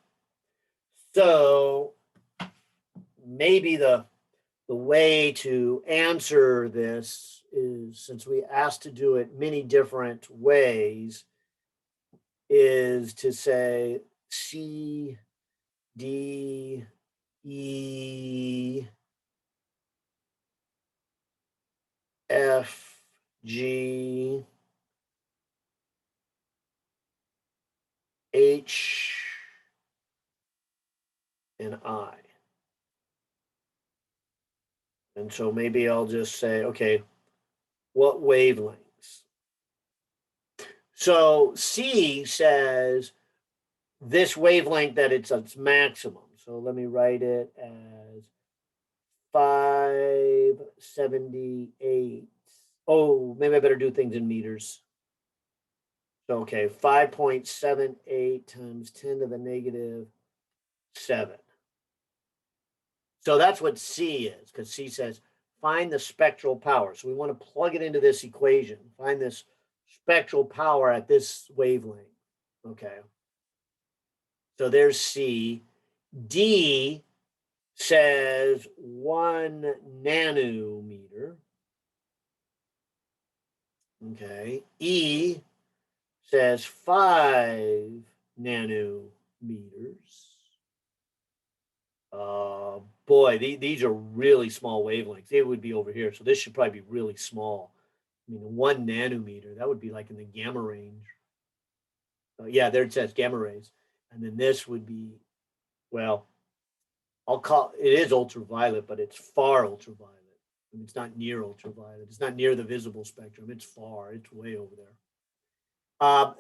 So maybe the way to answer this is, since we asked to do it many different ways, is to say C, D, E, F, G, H and I. And so maybe I'll just say, okay, what wavelengths? So C says this wavelength that it's its maximum. So let me write it as 578. Oh, maybe I better do things in meters. So, okay, 5.78 times 10 to the negative 7. So that's what C is, because C says find the spectral power. So we want to plug it into this equation. Find this spectral power at this wavelength. Okay. So there's C. D says 1 nanometer. Okay. E says 5 nanometers. Boy, these are really small wavelengths. They would be over here. So this should probably be really small. I mean, 1 nanometer, that would be like in the gamma range. Yeah, there it says gamma rays. And then this would be, well, I'll call it is ultraviolet, but it's far ultraviolet. I mean, it's not near ultraviolet. It's not near the visible spectrum. It's far. It's way over there.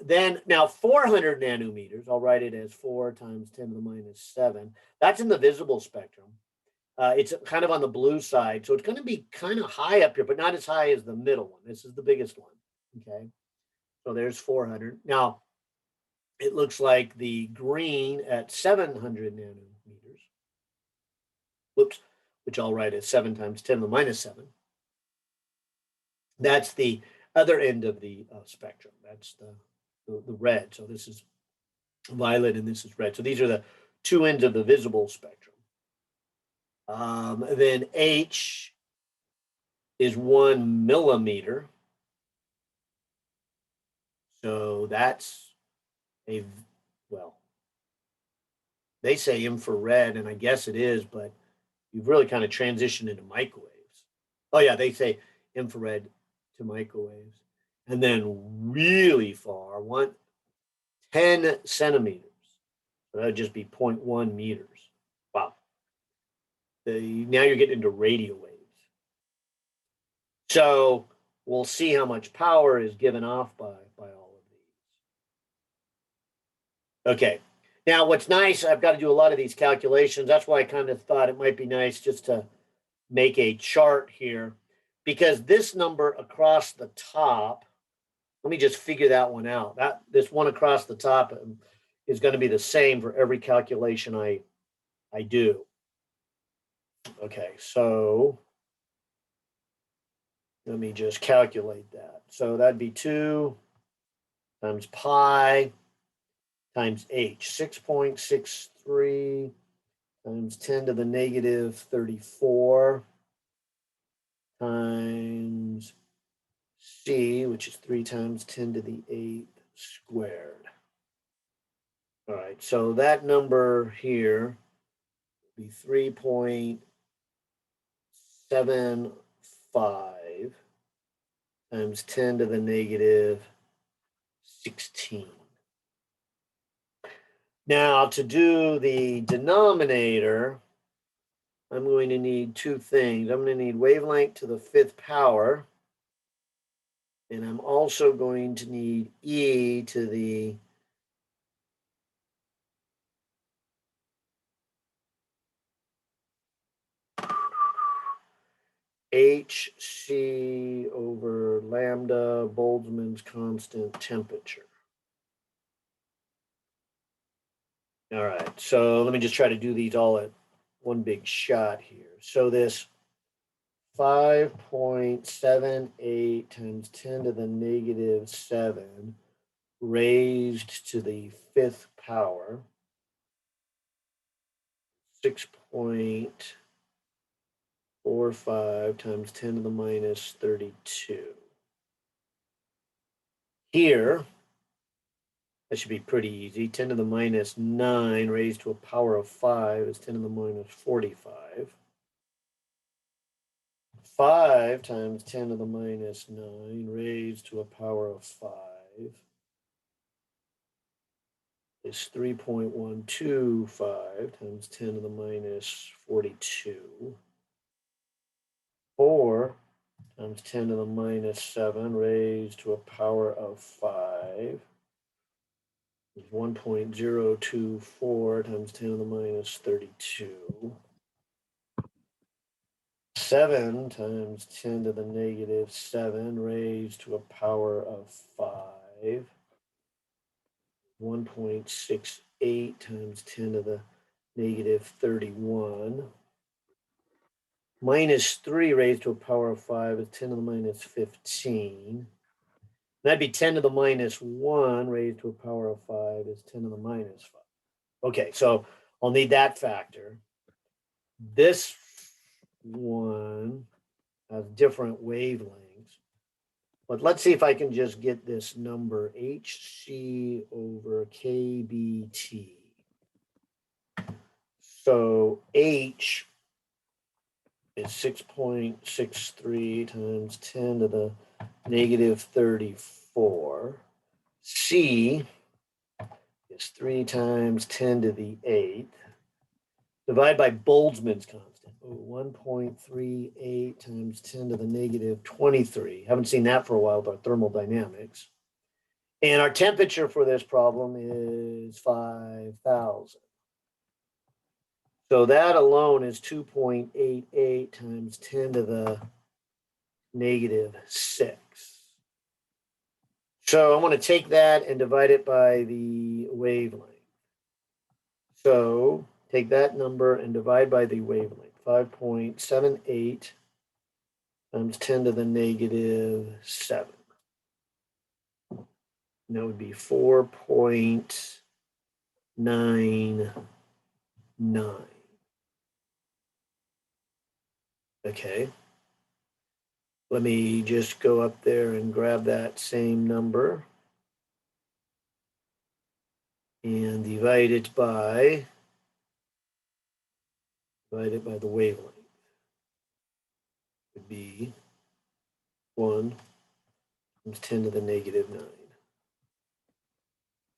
Then now 400 nanometers, I'll write it as 4 times 10 to the minus 7. That's in the visible spectrum. It's kind of on the blue side. So it's going to be kind of high up here, but not as high as the middle one. This is the biggest one. Okay. So there's 400. Now, it looks like the green at 700 nanometers. Whoops, which I'll write as 7 times 10 to the minus 7. That's the other end of the spectrum. That's the red. So this is violet and this is red. So these are the two ends of the visible spectrum. Then H is 1 millimeter. So that's a, well, they say infrared, and I guess it is, but you've really kind of transitioned into microwaves. Oh yeah, they say infrared to microwaves. And then really far, 10 centimeters. So that would just be 0.1 meters. Wow. Now you're getting into radio waves. So we'll see how much power is given off by all of these. Okay. Now what's nice, I've got to do a lot of these calculations. That's why I kind of thought it might be nice just to make a chart here, because this number across the top, let me just figure that one out. This one across the top is going to be the same for every calculation I do. Okay, so let me just calculate that. So that'd be 2 times pi times h, 6.63 times 10 to the negative 34 times c, which is 3 times 10 to the 8th squared. All right, so that number here would be 3.75 times 10 to the negative 16. Now, to do the denominator, I'm going to need two things. I'm going to need wavelength to the 5th power, and I'm also going to need E to the HC over lambda Boltzmann's constant temperature. All right, so let me just try to do these all at one big shot here. So this 5.78 times 10 to the negative 7 raised to the 5th power, 6.45 times 10 to the minus 32. Here, that should be pretty easy. 10 to the minus 9 raised to a power of 5 is 10 to the minus 45. 5 times 10 to the minus 9 raised to a power of 5 is 3.125 times 10 to the minus 42. 4 times 10 to the minus 7 raised to a power of 5 is 1.024 times 10 to the minus 32. 7 times 10 to the negative 7 raised to a power of 5. 1.68 times 10 to the negative 31. Minus 3 raised to a power of 5 is 10 to the minus 15. That'd be 10 to the minus 1 raised to a power of 5 is 10 to the minus 5. Okay, so I'll need that factor. This one has different wavelengths. But let's see if I can just get this number HC over KBT. So H is 6.63 times 10 to the negative 34. C is 3 times 10 to the 8th. Divide by Boltzmann's constant. 1.38 times 10 to the negative 23. Haven't seen that for a while with our thermodynamics. And our temperature for this problem is 5,000. So that alone is 2.88 times 10 to the negative 6. So I'm going to take that and divide it by the wavelength. So take that number and divide by the wavelength. 5.78 times 10 to the negative 7. And that would be 4.99. Okay. Let me just go up there and grab that same number and divide it by the wavelength. Would be 1 times 10 to the negative 9.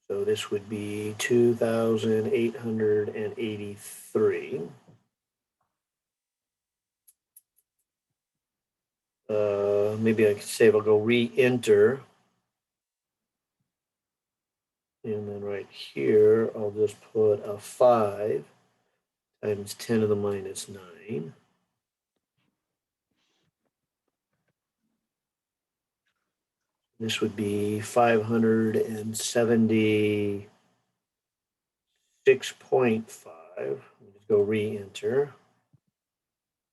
So this would be 2,883. Maybe I could save, I'll go re-enter. And then right here, I'll just put a 5 times 10 to the minus 9. This would be 576.5. Just go re-enter.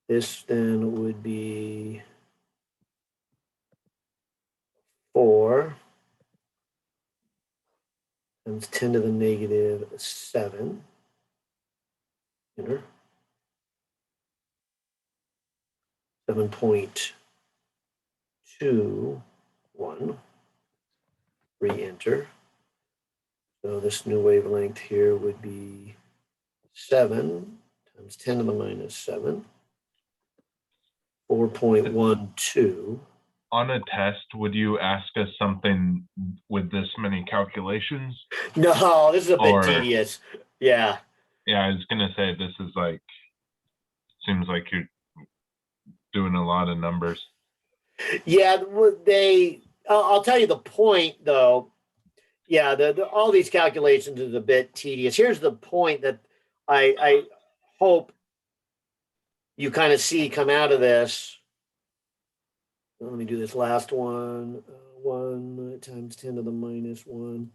This then would be 4 times 10 to the negative 7. Enter. 7.21. Re-enter. So this new wavelength here would be 7 times 10 to the minus 7. 4.12. On a test, would you ask us something with this many calculations? No, this is a bit Or- tedious. Yeah. Yeah, I was gonna say this is like, seems like you're doing a lot of numbers. Yeah, I'll tell you the point though. Yeah, all these calculations is a bit tedious. Here's the point that I hope you kind of see come out of this. Let me do this last one. 1 times 10 to the minus 1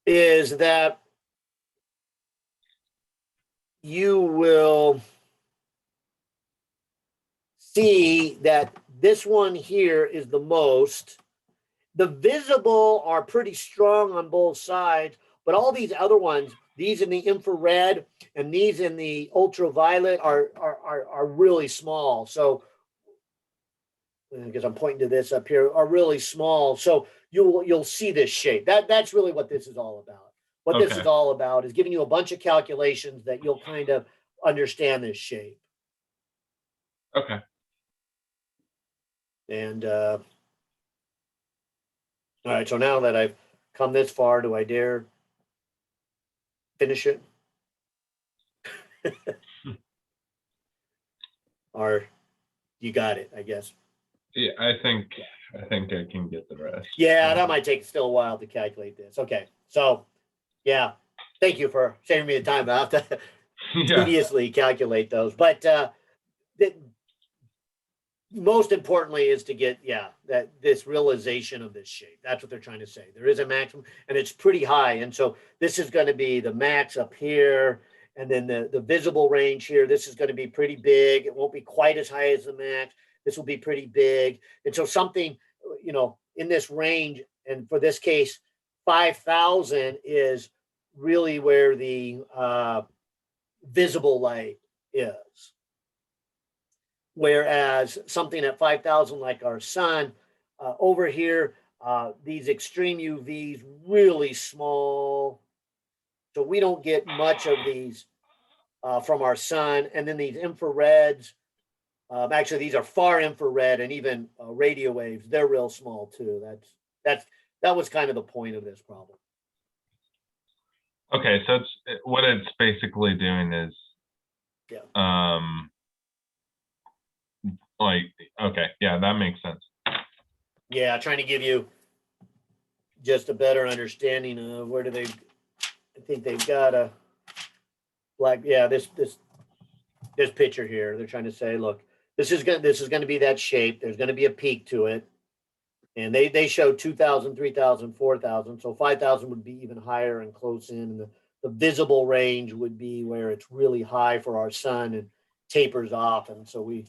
is that you will see that this one here is the most. The visible are pretty strong on both sides, but all these other ones, these in the infrared and these in the ultraviolet are really small. So I guess I'm pointing to this up here, are really small. So you'll see this shape. That's really what this is all about. What this Okay. is all about is giving you a bunch of calculations that you'll kind of understand this shape. Okay. And all right, so now that I've come this far, do I dare finish it? Or you got it, I guess. Yeah, I think I can get the rest. Yeah, that might take still a while to calculate this. Okay, so yeah, thank you for saving me the time. I have to Yeah. tediously calculate those, but most importantly is to get that this realization of this shape. That's what they're trying to say. There is a maximum, and it's pretty high, and so this is going to be the max up here, and then the visible range here. This is going to be pretty big. It won't be quite as high as the max. This will be pretty big, and so something, in this range, and for this case, 5,000 is really where the visible light is. Whereas something at 5,000 like our sun, over here, these extreme UVs, really small. So we don't get much of these from our sun. And then these infrareds, actually these are far infrared, and even radio waves, they're real small too. That was kind of the point of this problem. Okay, so what it's basically doing is, okay, yeah, that makes sense. Yeah, trying to give you just a better understanding of where do they. I think they've got a this picture here. They're trying to say, look, this is going to be that shape. There's going to be a peak to it, and they show 2,000, 3,000, 4,000. So 5,000 would be even higher and close in, and the visible range would be where it's really high for our sun and tapers off, and so we.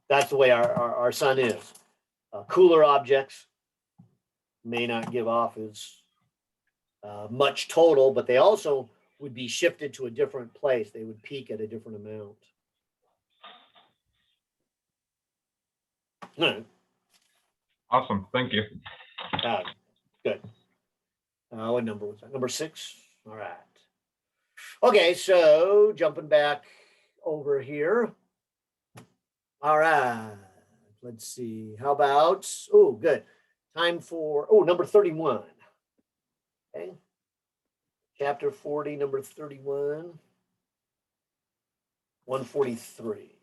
That's the way our sun is. Cooler objects may not give off as much total, but they also would be shifted to a different place. They would peak at a different amount. Awesome. Thank you. Good. What number was that? Number 6? All right. Okay, so jumping back over here. All right, let's see. How about, good. Time for, number 31. Okay. Chapter 40, number 31. 143.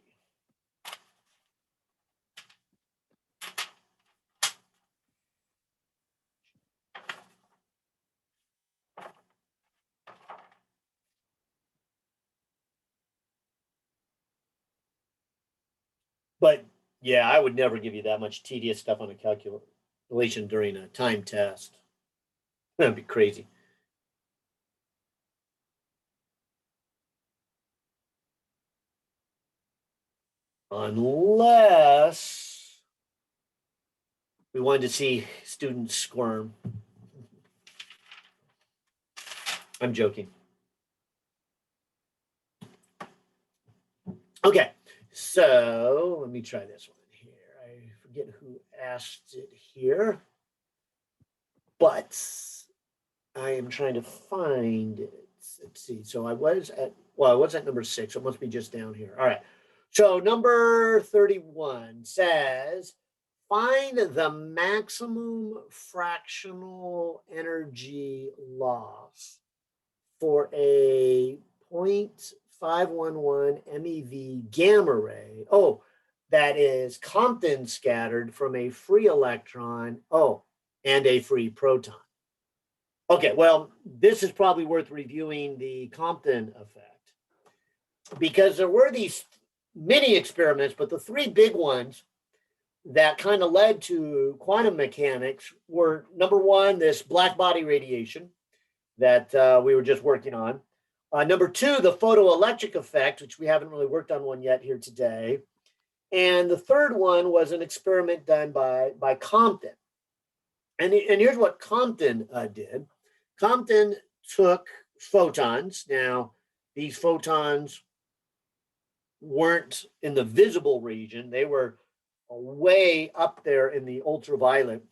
But yeah, I would never give you that much tedious stuff on a calculation during a time test. That'd be crazy. Unless we wanted to see students squirm. I'm joking. Okay. So let me try this one here. I forget who asked it here, but I am trying to find it. Let's see. So I was at number 6. It must be just down here. All right. So number 31 says, find the maximum fractional energy loss for a 0.511 MeV gamma ray. That is Compton scattered from a free electron. And a free proton. Okay, well, this is probably worth reviewing the Compton effect, because there were these mini experiments, but the 3 big ones that kind of led to quantum mechanics were, number 1, this black body radiation that we were just working on. Number 2, the photoelectric effect, which we haven't really worked on one yet here today. And the third one was an experiment done by Compton. And here's what Compton did. Compton took photons. Now, these photons weren't in the visible region. They were way up there in the ultraviolet.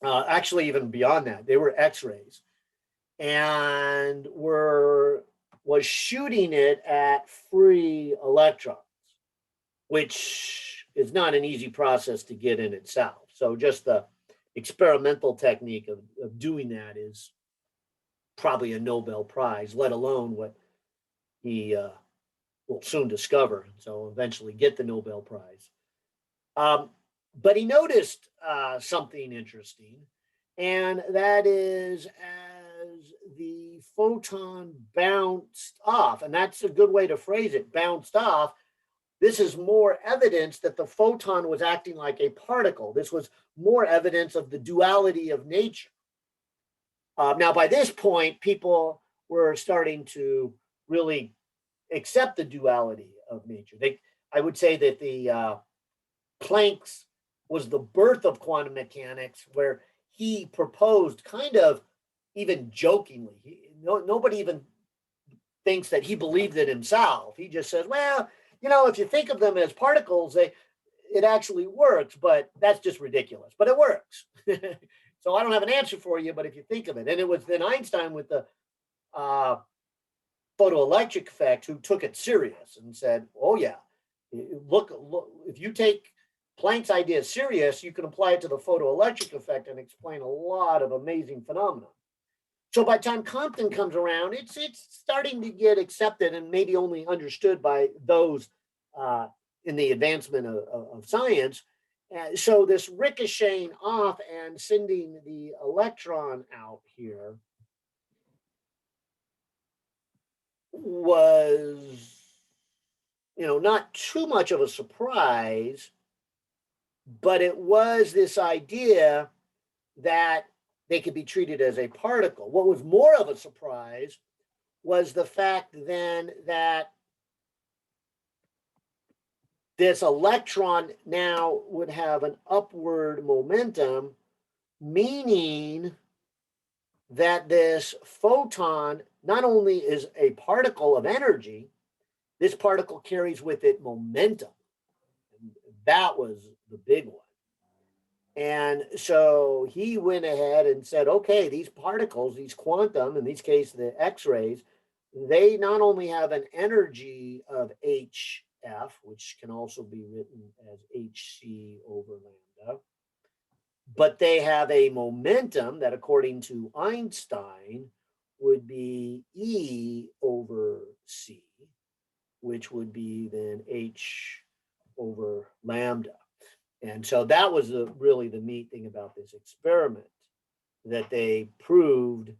Actually, even beyond that, they were X-rays. And was shooting it at free electrons, which is not an easy process to get in itself. So just the experimental technique of doing that is probably a Nobel Prize, let alone what he will soon discover. So eventually get the Nobel Prize. But he noticed something interesting, and that is as the photon bounced off, and that's a good way to phrase it, bounced off, this is more evidence that the photon was acting like a particle. This was more evidence of the duality of nature. Now, by this point, people were starting to really accept the duality of nature. I would say that the Planck's was the birth of quantum mechanics, where he proposed kind of even jokingly. Nobody even thinks that he believed it himself. He just says, well, if you think of them as particles, it actually works, but that's just ridiculous. But it works. So I don't have an answer for you, but if you think of it. And it was then Einstein with the photoelectric effect who took it serious and said, oh yeah, look, if you take Planck's idea serious, you can apply it to the photoelectric effect and explain a lot of amazing phenomena. So by the time Compton comes around, it's starting to get accepted and maybe only understood by those in the advancement of science. So this ricocheting off and sending the electron out here was, not too much of a surprise, but it was this idea that they could be treated as a particle. What was more of a surprise was the fact then that this electron now would have an upward momentum, meaning that this photon not only is a particle of energy, this particle carries with it momentum. That was the big one. And so he went ahead and said, okay, these particles, these quantum, in this case, the X-rays, they not only have an energy of HF, which can also be written as HC over lambda, but they have a momentum that, according to Einstein, would be E over C, which would be then H over lambda. And so that was really the neat thing about this experiment, that they proved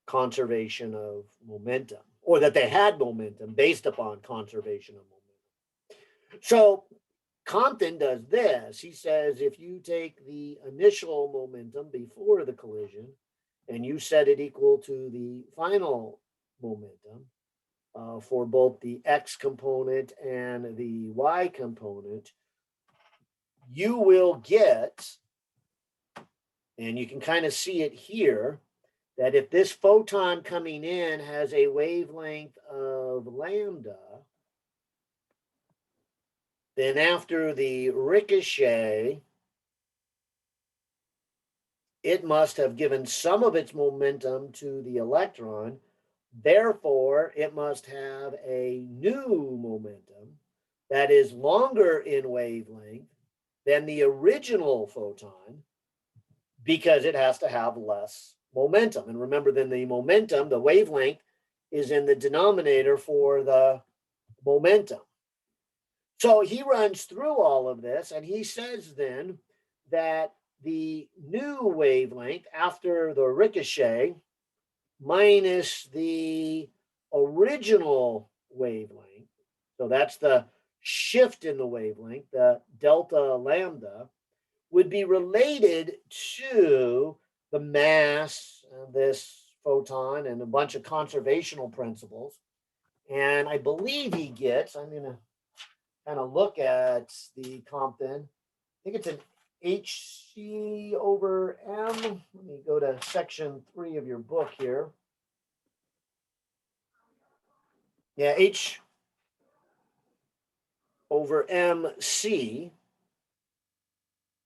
conservation of momentum, or that they had momentum based upon conservation of momentum. So Compton does this. He says, if you take the initial momentum before the collision and you set it equal to the final momentum for both the X component and the Y component, you will get, and you can kind of see it here, that if this photon coming in has a wavelength of lambda, then after the ricochet, it must have given some of its momentum to the electron. Therefore, it must have a new momentum that is longer in wavelength than the original photon, because it has to have less momentum. And remember, then the momentum, the wavelength, is in the denominator for the momentum. So he runs through all of this, and he says then that the new wavelength after the ricochet minus the original wavelength, so that's the shift in the wavelength, the delta lambda, would be related to the mass of this photon and a bunch of conservational principles. And I believe he gets, I'm going to kind of look at the Compton, I think it's an HC over M. Let me go to section 3 of your book here. Yeah, H over MC,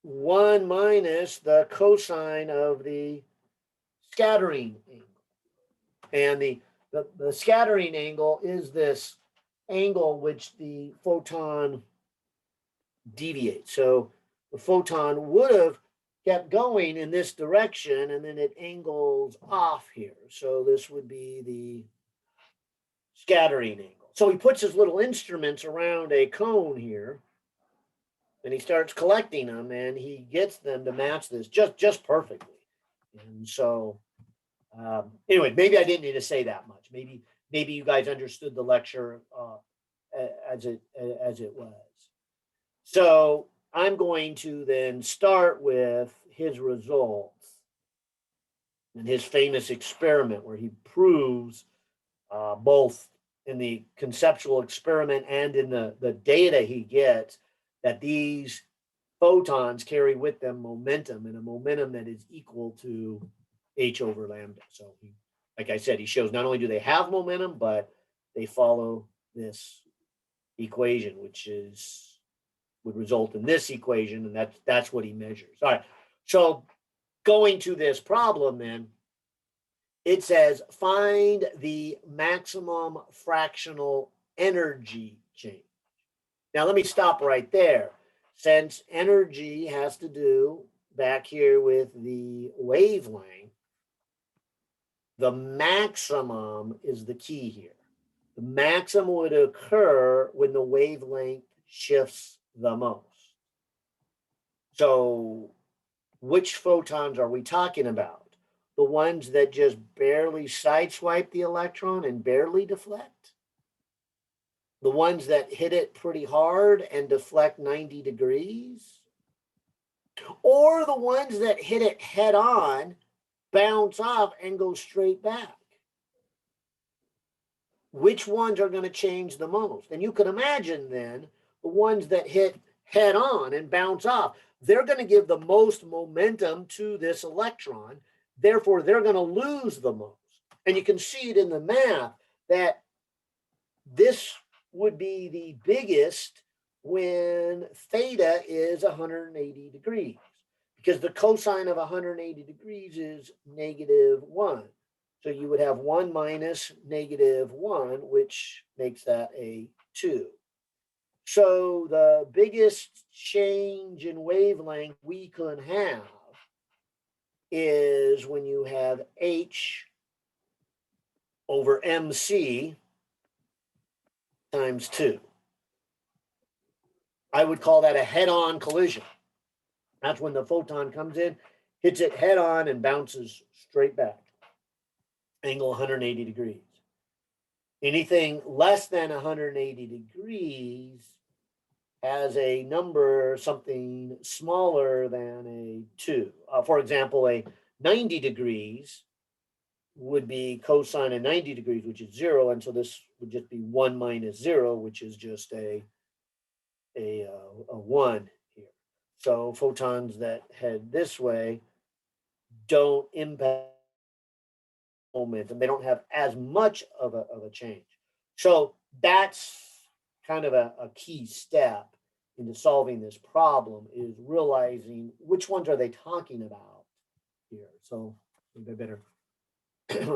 1 minus the cosine of the scattering angle. And the scattering angle is this angle which the photon deviates. So the photon would have kept going in this direction, and then it angles off here. So this would be the scattering angle. So he puts his little instruments around a cone here, and he starts collecting them, and he gets them to match this just perfectly. And so, anyway, maybe I didn't need to say that much. Maybe you guys understood the lecture as it was. So I'm going to then start with his results and his famous experiment where he proves both in the conceptual experiment and in the data he gets that these photons carry with them momentum, and a momentum that is equal to h over lambda. So he, like I said, he shows not only do they have momentum, but they follow this equation, which would result in this equation, and that's what he measures. All right, so going to this problem then, it says find the maximum fractional energy change. Now let me stop right there. Since energy has to do back here with the wavelength, the maximum is the key here. The maximum would occur when the wavelength shifts the most. So which photons are we talking about? The ones that just barely sideswipe the electron and barely deflect? The ones that hit it pretty hard and deflect 90 degrees? Or the ones that hit it head on, bounce off, and go straight back? Which ones are going to change the most? And you can imagine then the ones that hit head on and bounce off, they're going to give the most momentum to this electron. Therefore, they're going to lose the most. And you can see it in the math that this would be the biggest when theta is 180 degrees, because the cosine of 180 degrees is -1. So you would have 1 minus -1, which makes that a 2. So the biggest change in wavelength we can have is when you have h over mc times 2. I would call that a head-on collision. That's when the photon comes in, hits it head-on, and bounces straight back. Angle 180 degrees. Anything less than 180 degrees has a number, something smaller than a 2. For example, a 90 degrees would be cosine of 90 degrees, which is 0. And so this would just be 1 minus 0, which is just a 1 here. So photons that head this way don't impact momentum. They don't have as much of a change. So that's kind of a key step into solving this problem, is realizing which ones are they talking about here. So maybe I better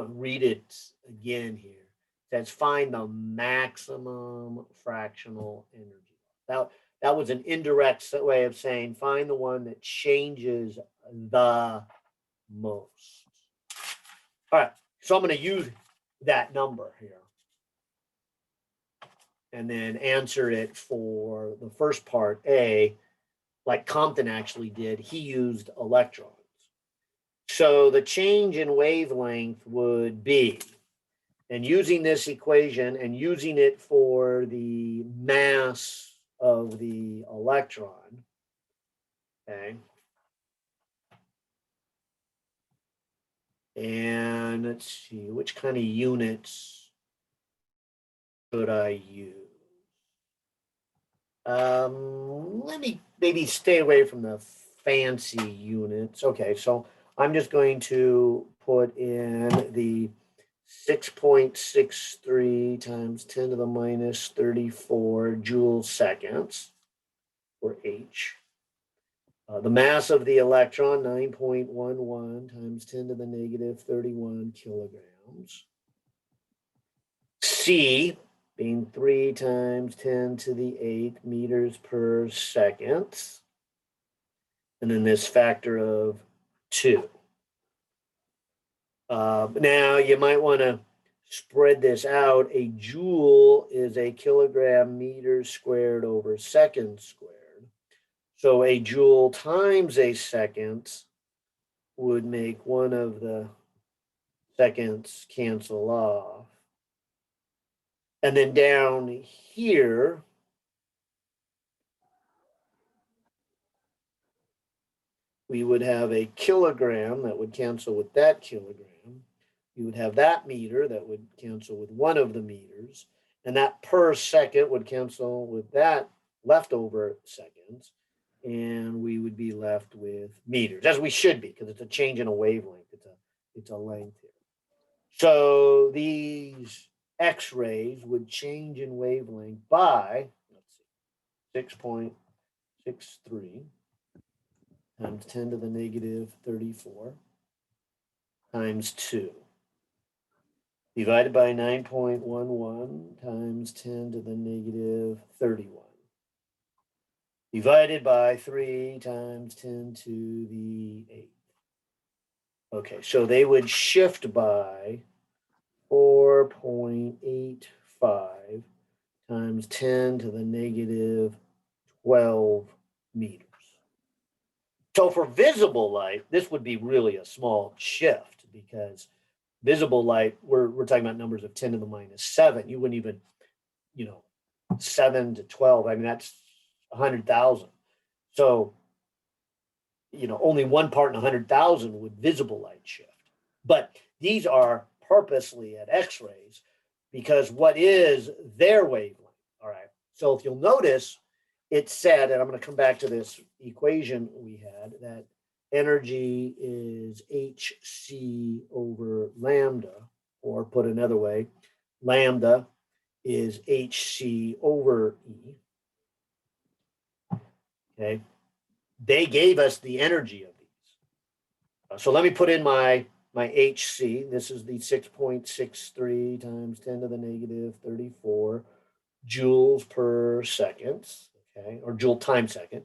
read it again here. It says find the maximum fractional energy. That was an indirect way of saying find the one that changes the most. All right, so I'm going to use that number here and then answer it for the first part, A, like Compton actually did. He used electrons. So the change in wavelength would be, and using this equation and using it for the mass of the electron, okay? And let's see, which kind of units should I use? Let me maybe stay away from the fancy units. Okay, so I'm just going to put in the 6.63 times 10 to the minus 34 joule seconds, or H. The mass of the electron, 9.11 times 10 to the negative 31 kilograms. C, being 3 times 10 to the 8 meters per second. And then this factor of 2. Now, you might want to spread this out. A joule is a kilogram meter squared over second squared. So a joule times a second would make one of the seconds cancel off. And then down here, we would have a kilogram that would cancel with that kilogram. You would have that meter that would cancel with one of the meters. And that per second would cancel with that leftover seconds. And we would be left with meters, as we should be, because it's a change in a wavelength. It's a length here. So these X-rays would change in wavelength by, let's see, 6.63 times 10 to the negative 34 times 2 divided by 9.11 times 10 to the negative 31 divided by 3 times 10 to the 8th. Okay, so they would shift by 4.85 times 10 to the negative 12 meters. So for visible light, this would be really a small shift, because visible light, we're talking about numbers of 10 to the minus 7. You wouldn't even, 7 to 12. I mean, that's 100,000. So, only one part in 100,000 would visible light shift. But these are purposely at X-rays, because what is their wavelength? All right. So if you'll notice, it said, and I'm going to come back to this equation we had, that energy is hc over lambda, or put another way, lambda is hc over E. Okay. They gave us the energy of these. So let me put in my hc. This is the 6.63 times 10 to the negative 34 joules per second, okay, or joule time second.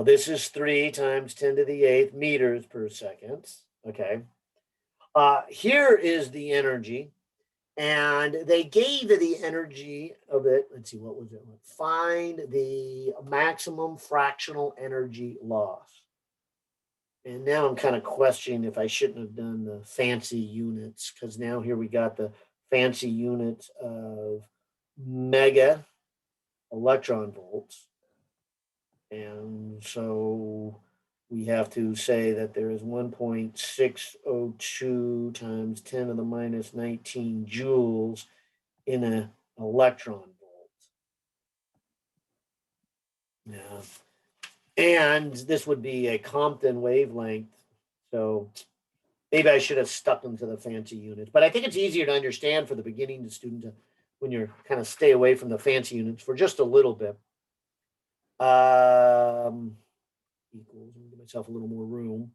This is 3 times 10 to the 8th meters per second, okay. Here is the energy, and they gave the energy of it. Let's see, what was it? Find the maximum fractional energy loss. And now I'm kind of questioning if I shouldn't have done the fancy units, because now here we got the fancy units of mega electron volts. And so we have to say that there is 1.602 times 10 to the minus 19 joules in an electron volt. Yeah. And this would be a Compton wavelength. So maybe I should have stuck them to the fancy units. But I think it's easier to understand for the beginning student when you're kind of stay away from the fancy units for just a little bit. Equals, I'll give myself a little more room.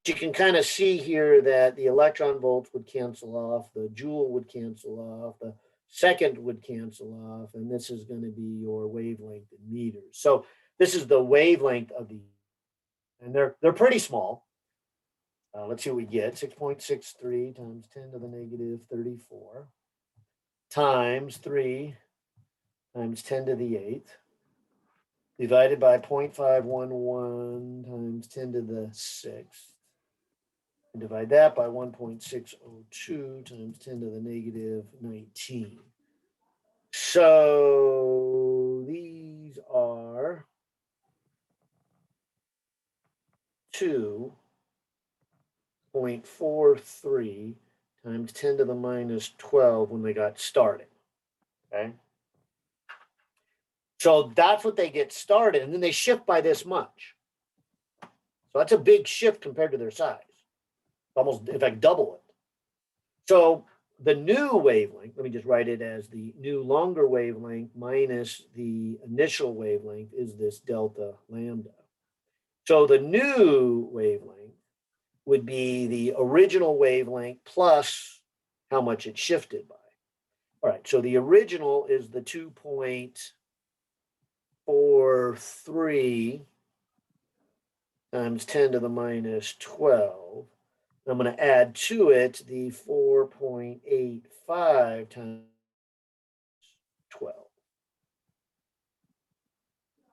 You can kind of see here that the electron volts would cancel off, the joule would cancel off, the second would cancel off, and this is going to be your wavelength in meters. So this is the wavelength of the, and they're pretty small. Let's see what we get. 6.63 times 10 to the negative 34 times 3 times 10 to the 8th divided by 0.511 times 10 to the 6th. And divide that by 1.602 times 10 to the negative 19. So these are 2.43 times 10 to the minus 12 when they got started. Okay. So that's what they get started, and then they shift by this much. So that's a big shift compared to their size. Almost, in fact, double it. So the new wavelength, let me just write it as the new longer wavelength minus the initial wavelength, is this delta lambda. So the new wavelength would be the original wavelength plus how much it shifted by. All right, so the original is the 2.43 times 10 to the minus 12. I'm going to add to it the 4.85 times 12.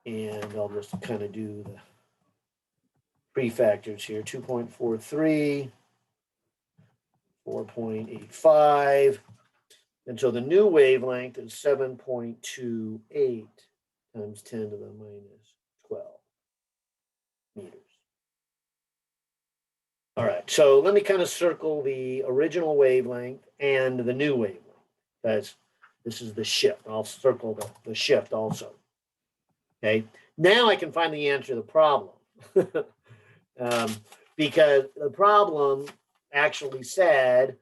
And I'll just kind of do the prefactors here, 2.43, 4.85. And so the new wavelength is 7.28 times 10 to the minus 12 meters. All right, so let me kind of circle the original wavelength and the new wavelength. That's, this is the shift. I'll circle the shift also. Okay, now I can find the answer to the problem. Because the problem actually said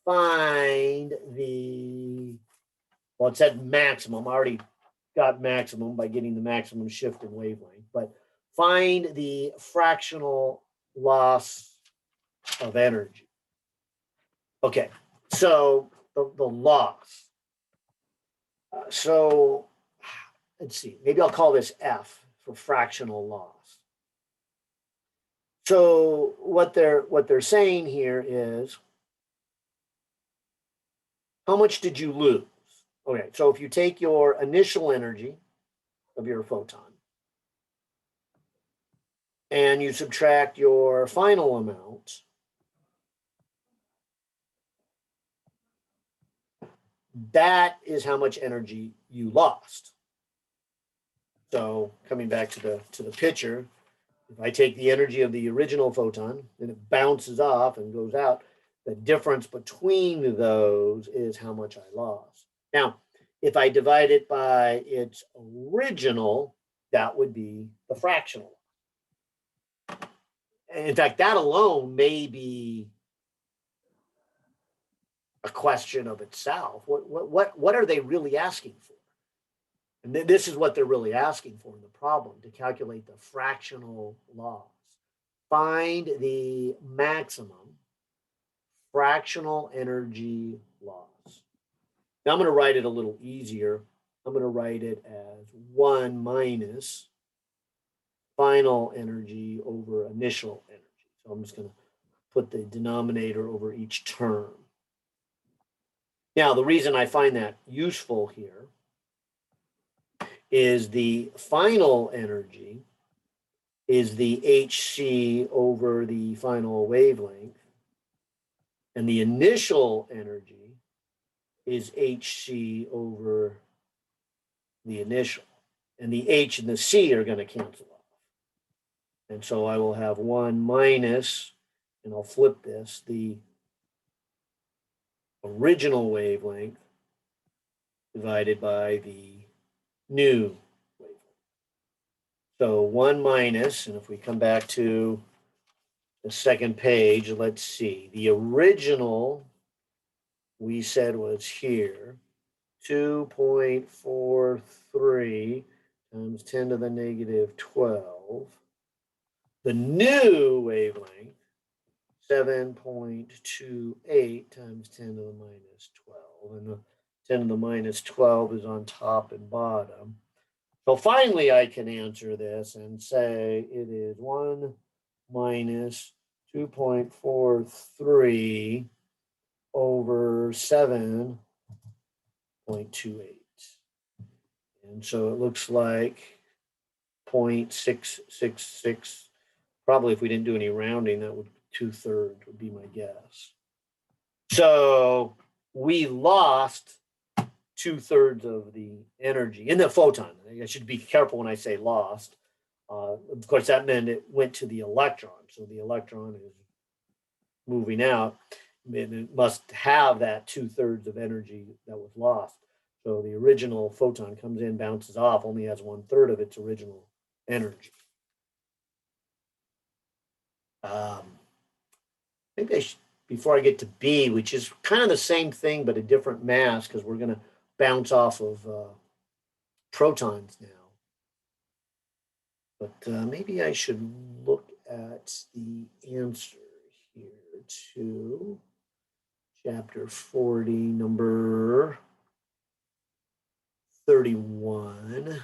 find the, well, it said maximum. I already got maximum by getting the maximum shift in wavelength, but find the fractional loss of energy. Okay, so the loss. So let's see, maybe I'll call this F for fractional loss. So what they're saying here is, how much did you lose? Okay, so if you take your initial energy of your photon and you subtract your final amount, that is how much energy you lost. So coming back to the picture, if I take the energy of the original photon and it bounces off and goes out, the difference between those is how much I lost. Now, if I divide it by its original, that would be the fractional. In fact, that alone may be a question of itself. What are they really asking for? And this is what they're really asking for in the problem, to calculate the fractional loss. Find the maximum fractional energy loss. Now I'm going to write it a little easier. I'm going to write it as 1 minus final energy over initial energy. So I'm just going to put the denominator over each term. Now, the reason I find that useful here is the final energy is the HC over the final wavelength, and the initial energy is HC over the initial, and the H and the C are going to cancel off. And so I will have 1 minus, and I'll flip this, the original wavelength divided by the new wavelength. So 1 minus, and if we come back to the second page, let's see, the original we said was here, 2.43 times 10 to the negative 12. The new wavelength, 7.28 times 10 to the minus 12. And the 10 to the minus 12 is on top and bottom. So finally, I can answer this and say it is 1 minus 2.43 over 7.28. And so it looks like 0.666. Probably if we didn't do any rounding, that would 2/3 would be my guess. So we lost 2/3 of the energy in the photon. I should be careful when I say lost. Of course, that meant it went to the electron. So the electron is moving out, and it must have that 2/3 of energy that was lost. So the original photon comes in, bounces off, only has 1/3 of its original energy. Maybe I should, before I get to B, which is kind of the same thing, but a different mass, because we're going to bounce off of protons now. But maybe I should look at the answer here to chapter 40, number 31.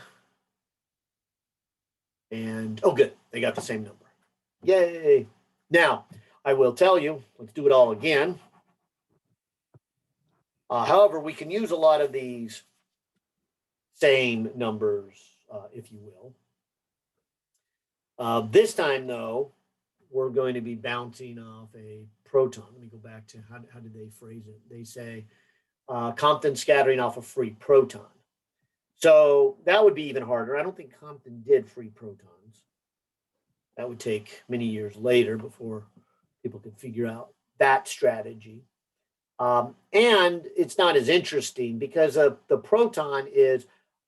And, oh, good, they got the same number. Yay. Now, I will tell you, let's do it all again. However, we can use a lot of these same numbers, if you will. This time, though, we're going to be bouncing off a proton. Let me go back to how did they phrase it? They say Compton scattering off a free proton. So that would be even harder. I don't think Compton did free protons. That would take many years later before people could figure out that strategy. And it's not as interesting because the proton is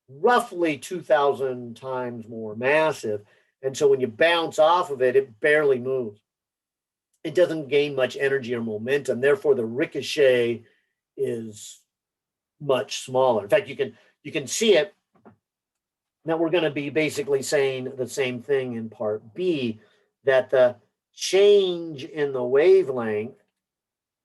roughly 2,000 times more massive. And so when you bounce off of it, it barely moves. It doesn't gain much energy or momentum. Therefore, the ricochet is much smaller. In fact, you can see it. Now we're going to be basically saying the same thing in part B, that the change in the wavelength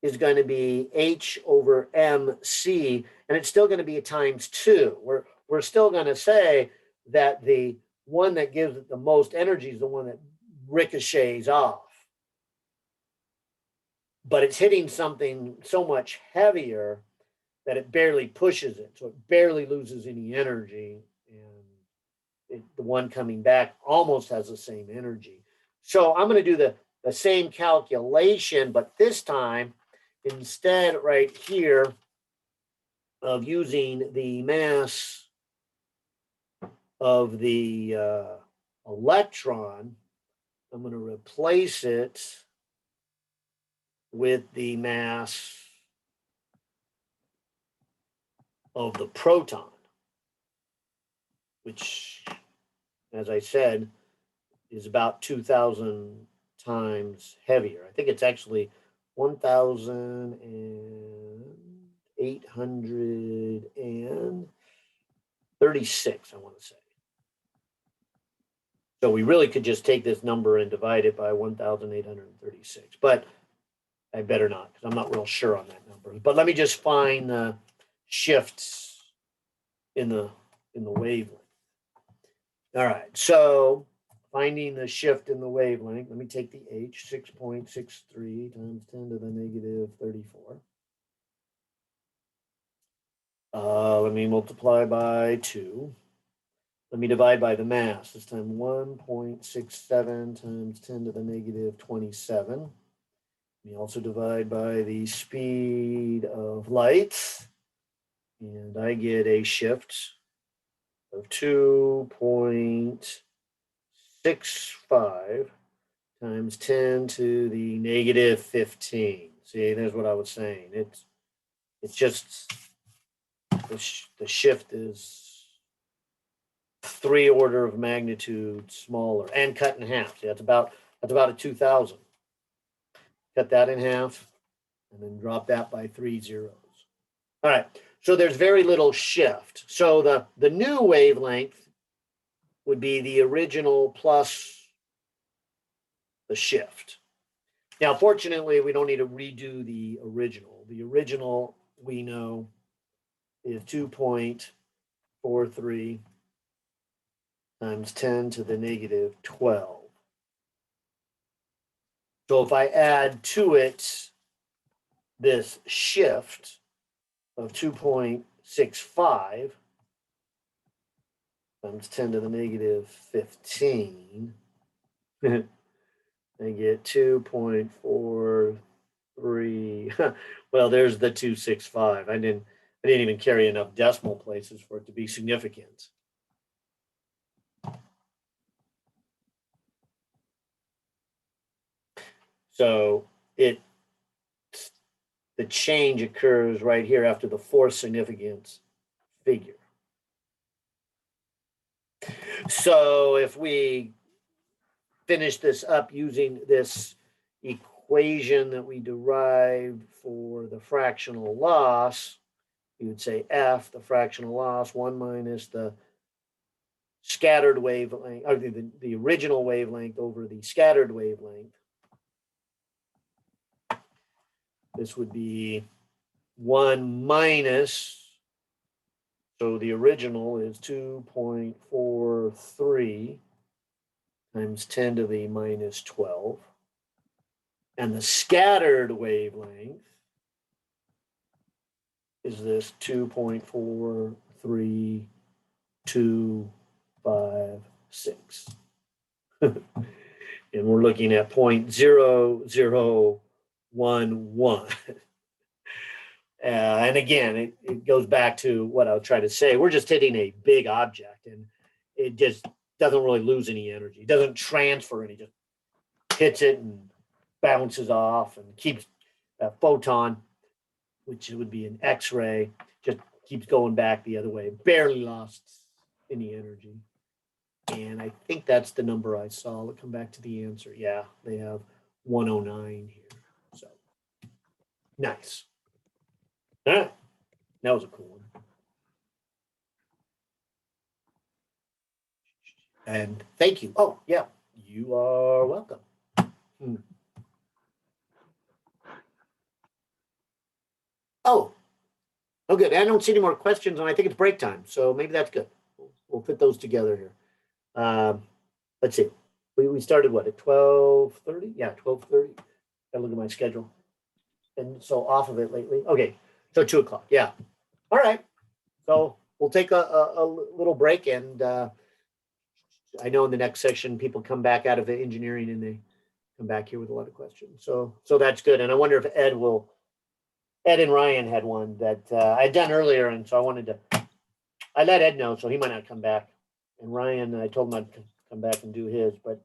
is going to be h over mc, and it's still going to be a times 2. We're still going to say that the one that gives it the most energy is the one that ricochets off. But it's hitting something so much heavier that it barely pushes it. So it barely loses any energy. And the one coming back almost has the same energy. So I'm going to do the same calculation, but this time, instead right here of using the mass of the electron, I'm going to replace it with the mass of the proton, which, as I said, is about 2,000 times heavier. I think it's actually 1,836, I want to say. So we really could just take this number and divide it by 1,836, but I better not because I'm not real sure on that number. But let me just find the shifts in the wavelength. All right, so finding the shift in the wavelength, let me take the h, 6.63 times 10 to the negative 34. Let me multiply by 2. Let me divide by the mass. This time 1.67 times 10 to the negative 27. Let me also divide by the speed of light. And I get a shift of 2.65 times 10 to the negative 15. See, there's what I was saying. It's just the shift is 3 order of magnitude smaller and cut in half. See, that's about a 2,000. Cut that in half and then drop that by 3 zeros. All right, so there's very little shift. So the new wavelength would be the original plus the shift. Now, fortunately, we don't need to redo the original. The original, we know, is 2.43 times 10 to the negative 12. So if I add to it this shift of 2.65 times 10 to the negative 15, I get 2.43. Well, there's the 265. I didn't even carry enough decimal places for it to be significant. So the change occurs right here after the 4th significance figure. So if we finish this up using this equation that we derived for the fractional loss, you would say F, the fractional loss, 1 minus the scattered wavelength, or the original wavelength over the scattered wavelength. This would be 1 minus, so the original is 2.43 times 10 to the minus 12. And the scattered wavelength is this 2.43256. And we're looking at 0.0011. And again, it goes back to what I was trying to say. We're just hitting a big object, and it just doesn't really lose any energy. It doesn't transfer any, just hits it and bounces off and keeps a photon, which would be an X-ray, just keeps going back the other way. Barely lost any energy. And I think that's the number I saw. Let's come back to the answer. Yeah, they have 109 here. So nice. All right. That was a cool one. And thank you. Oh, yeah. You are welcome. Oh, good. I don't see any more questions, and I think it's break time. So maybe that's good. We'll put those together here. Let's see. We started what, at 12:30? Yeah, 12:30. Gotta look at my schedule. And so off of it lately. Okay, so 2 o'clock. Yeah. All right. So we'll take a little break, and I know in the next section people come back out of the engineering and they come back here with a lot of questions. So that's good. And I wonder if Ed and Ryan had one that I had done earlier, and so I let Ed know, so he might not come back. And Ryan, I told him I'd come back and do his, but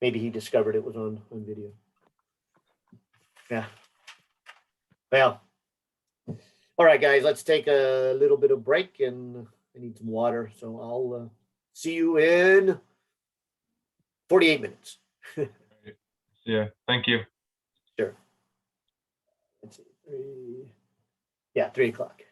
maybe he discovered it was on video. Yeah. Well, all right, guys, let's take a little bit of break, and I need some water, so I'll see you in 48 minutes. Yeah, thank you. Sure. Let's see, 3 o'clock.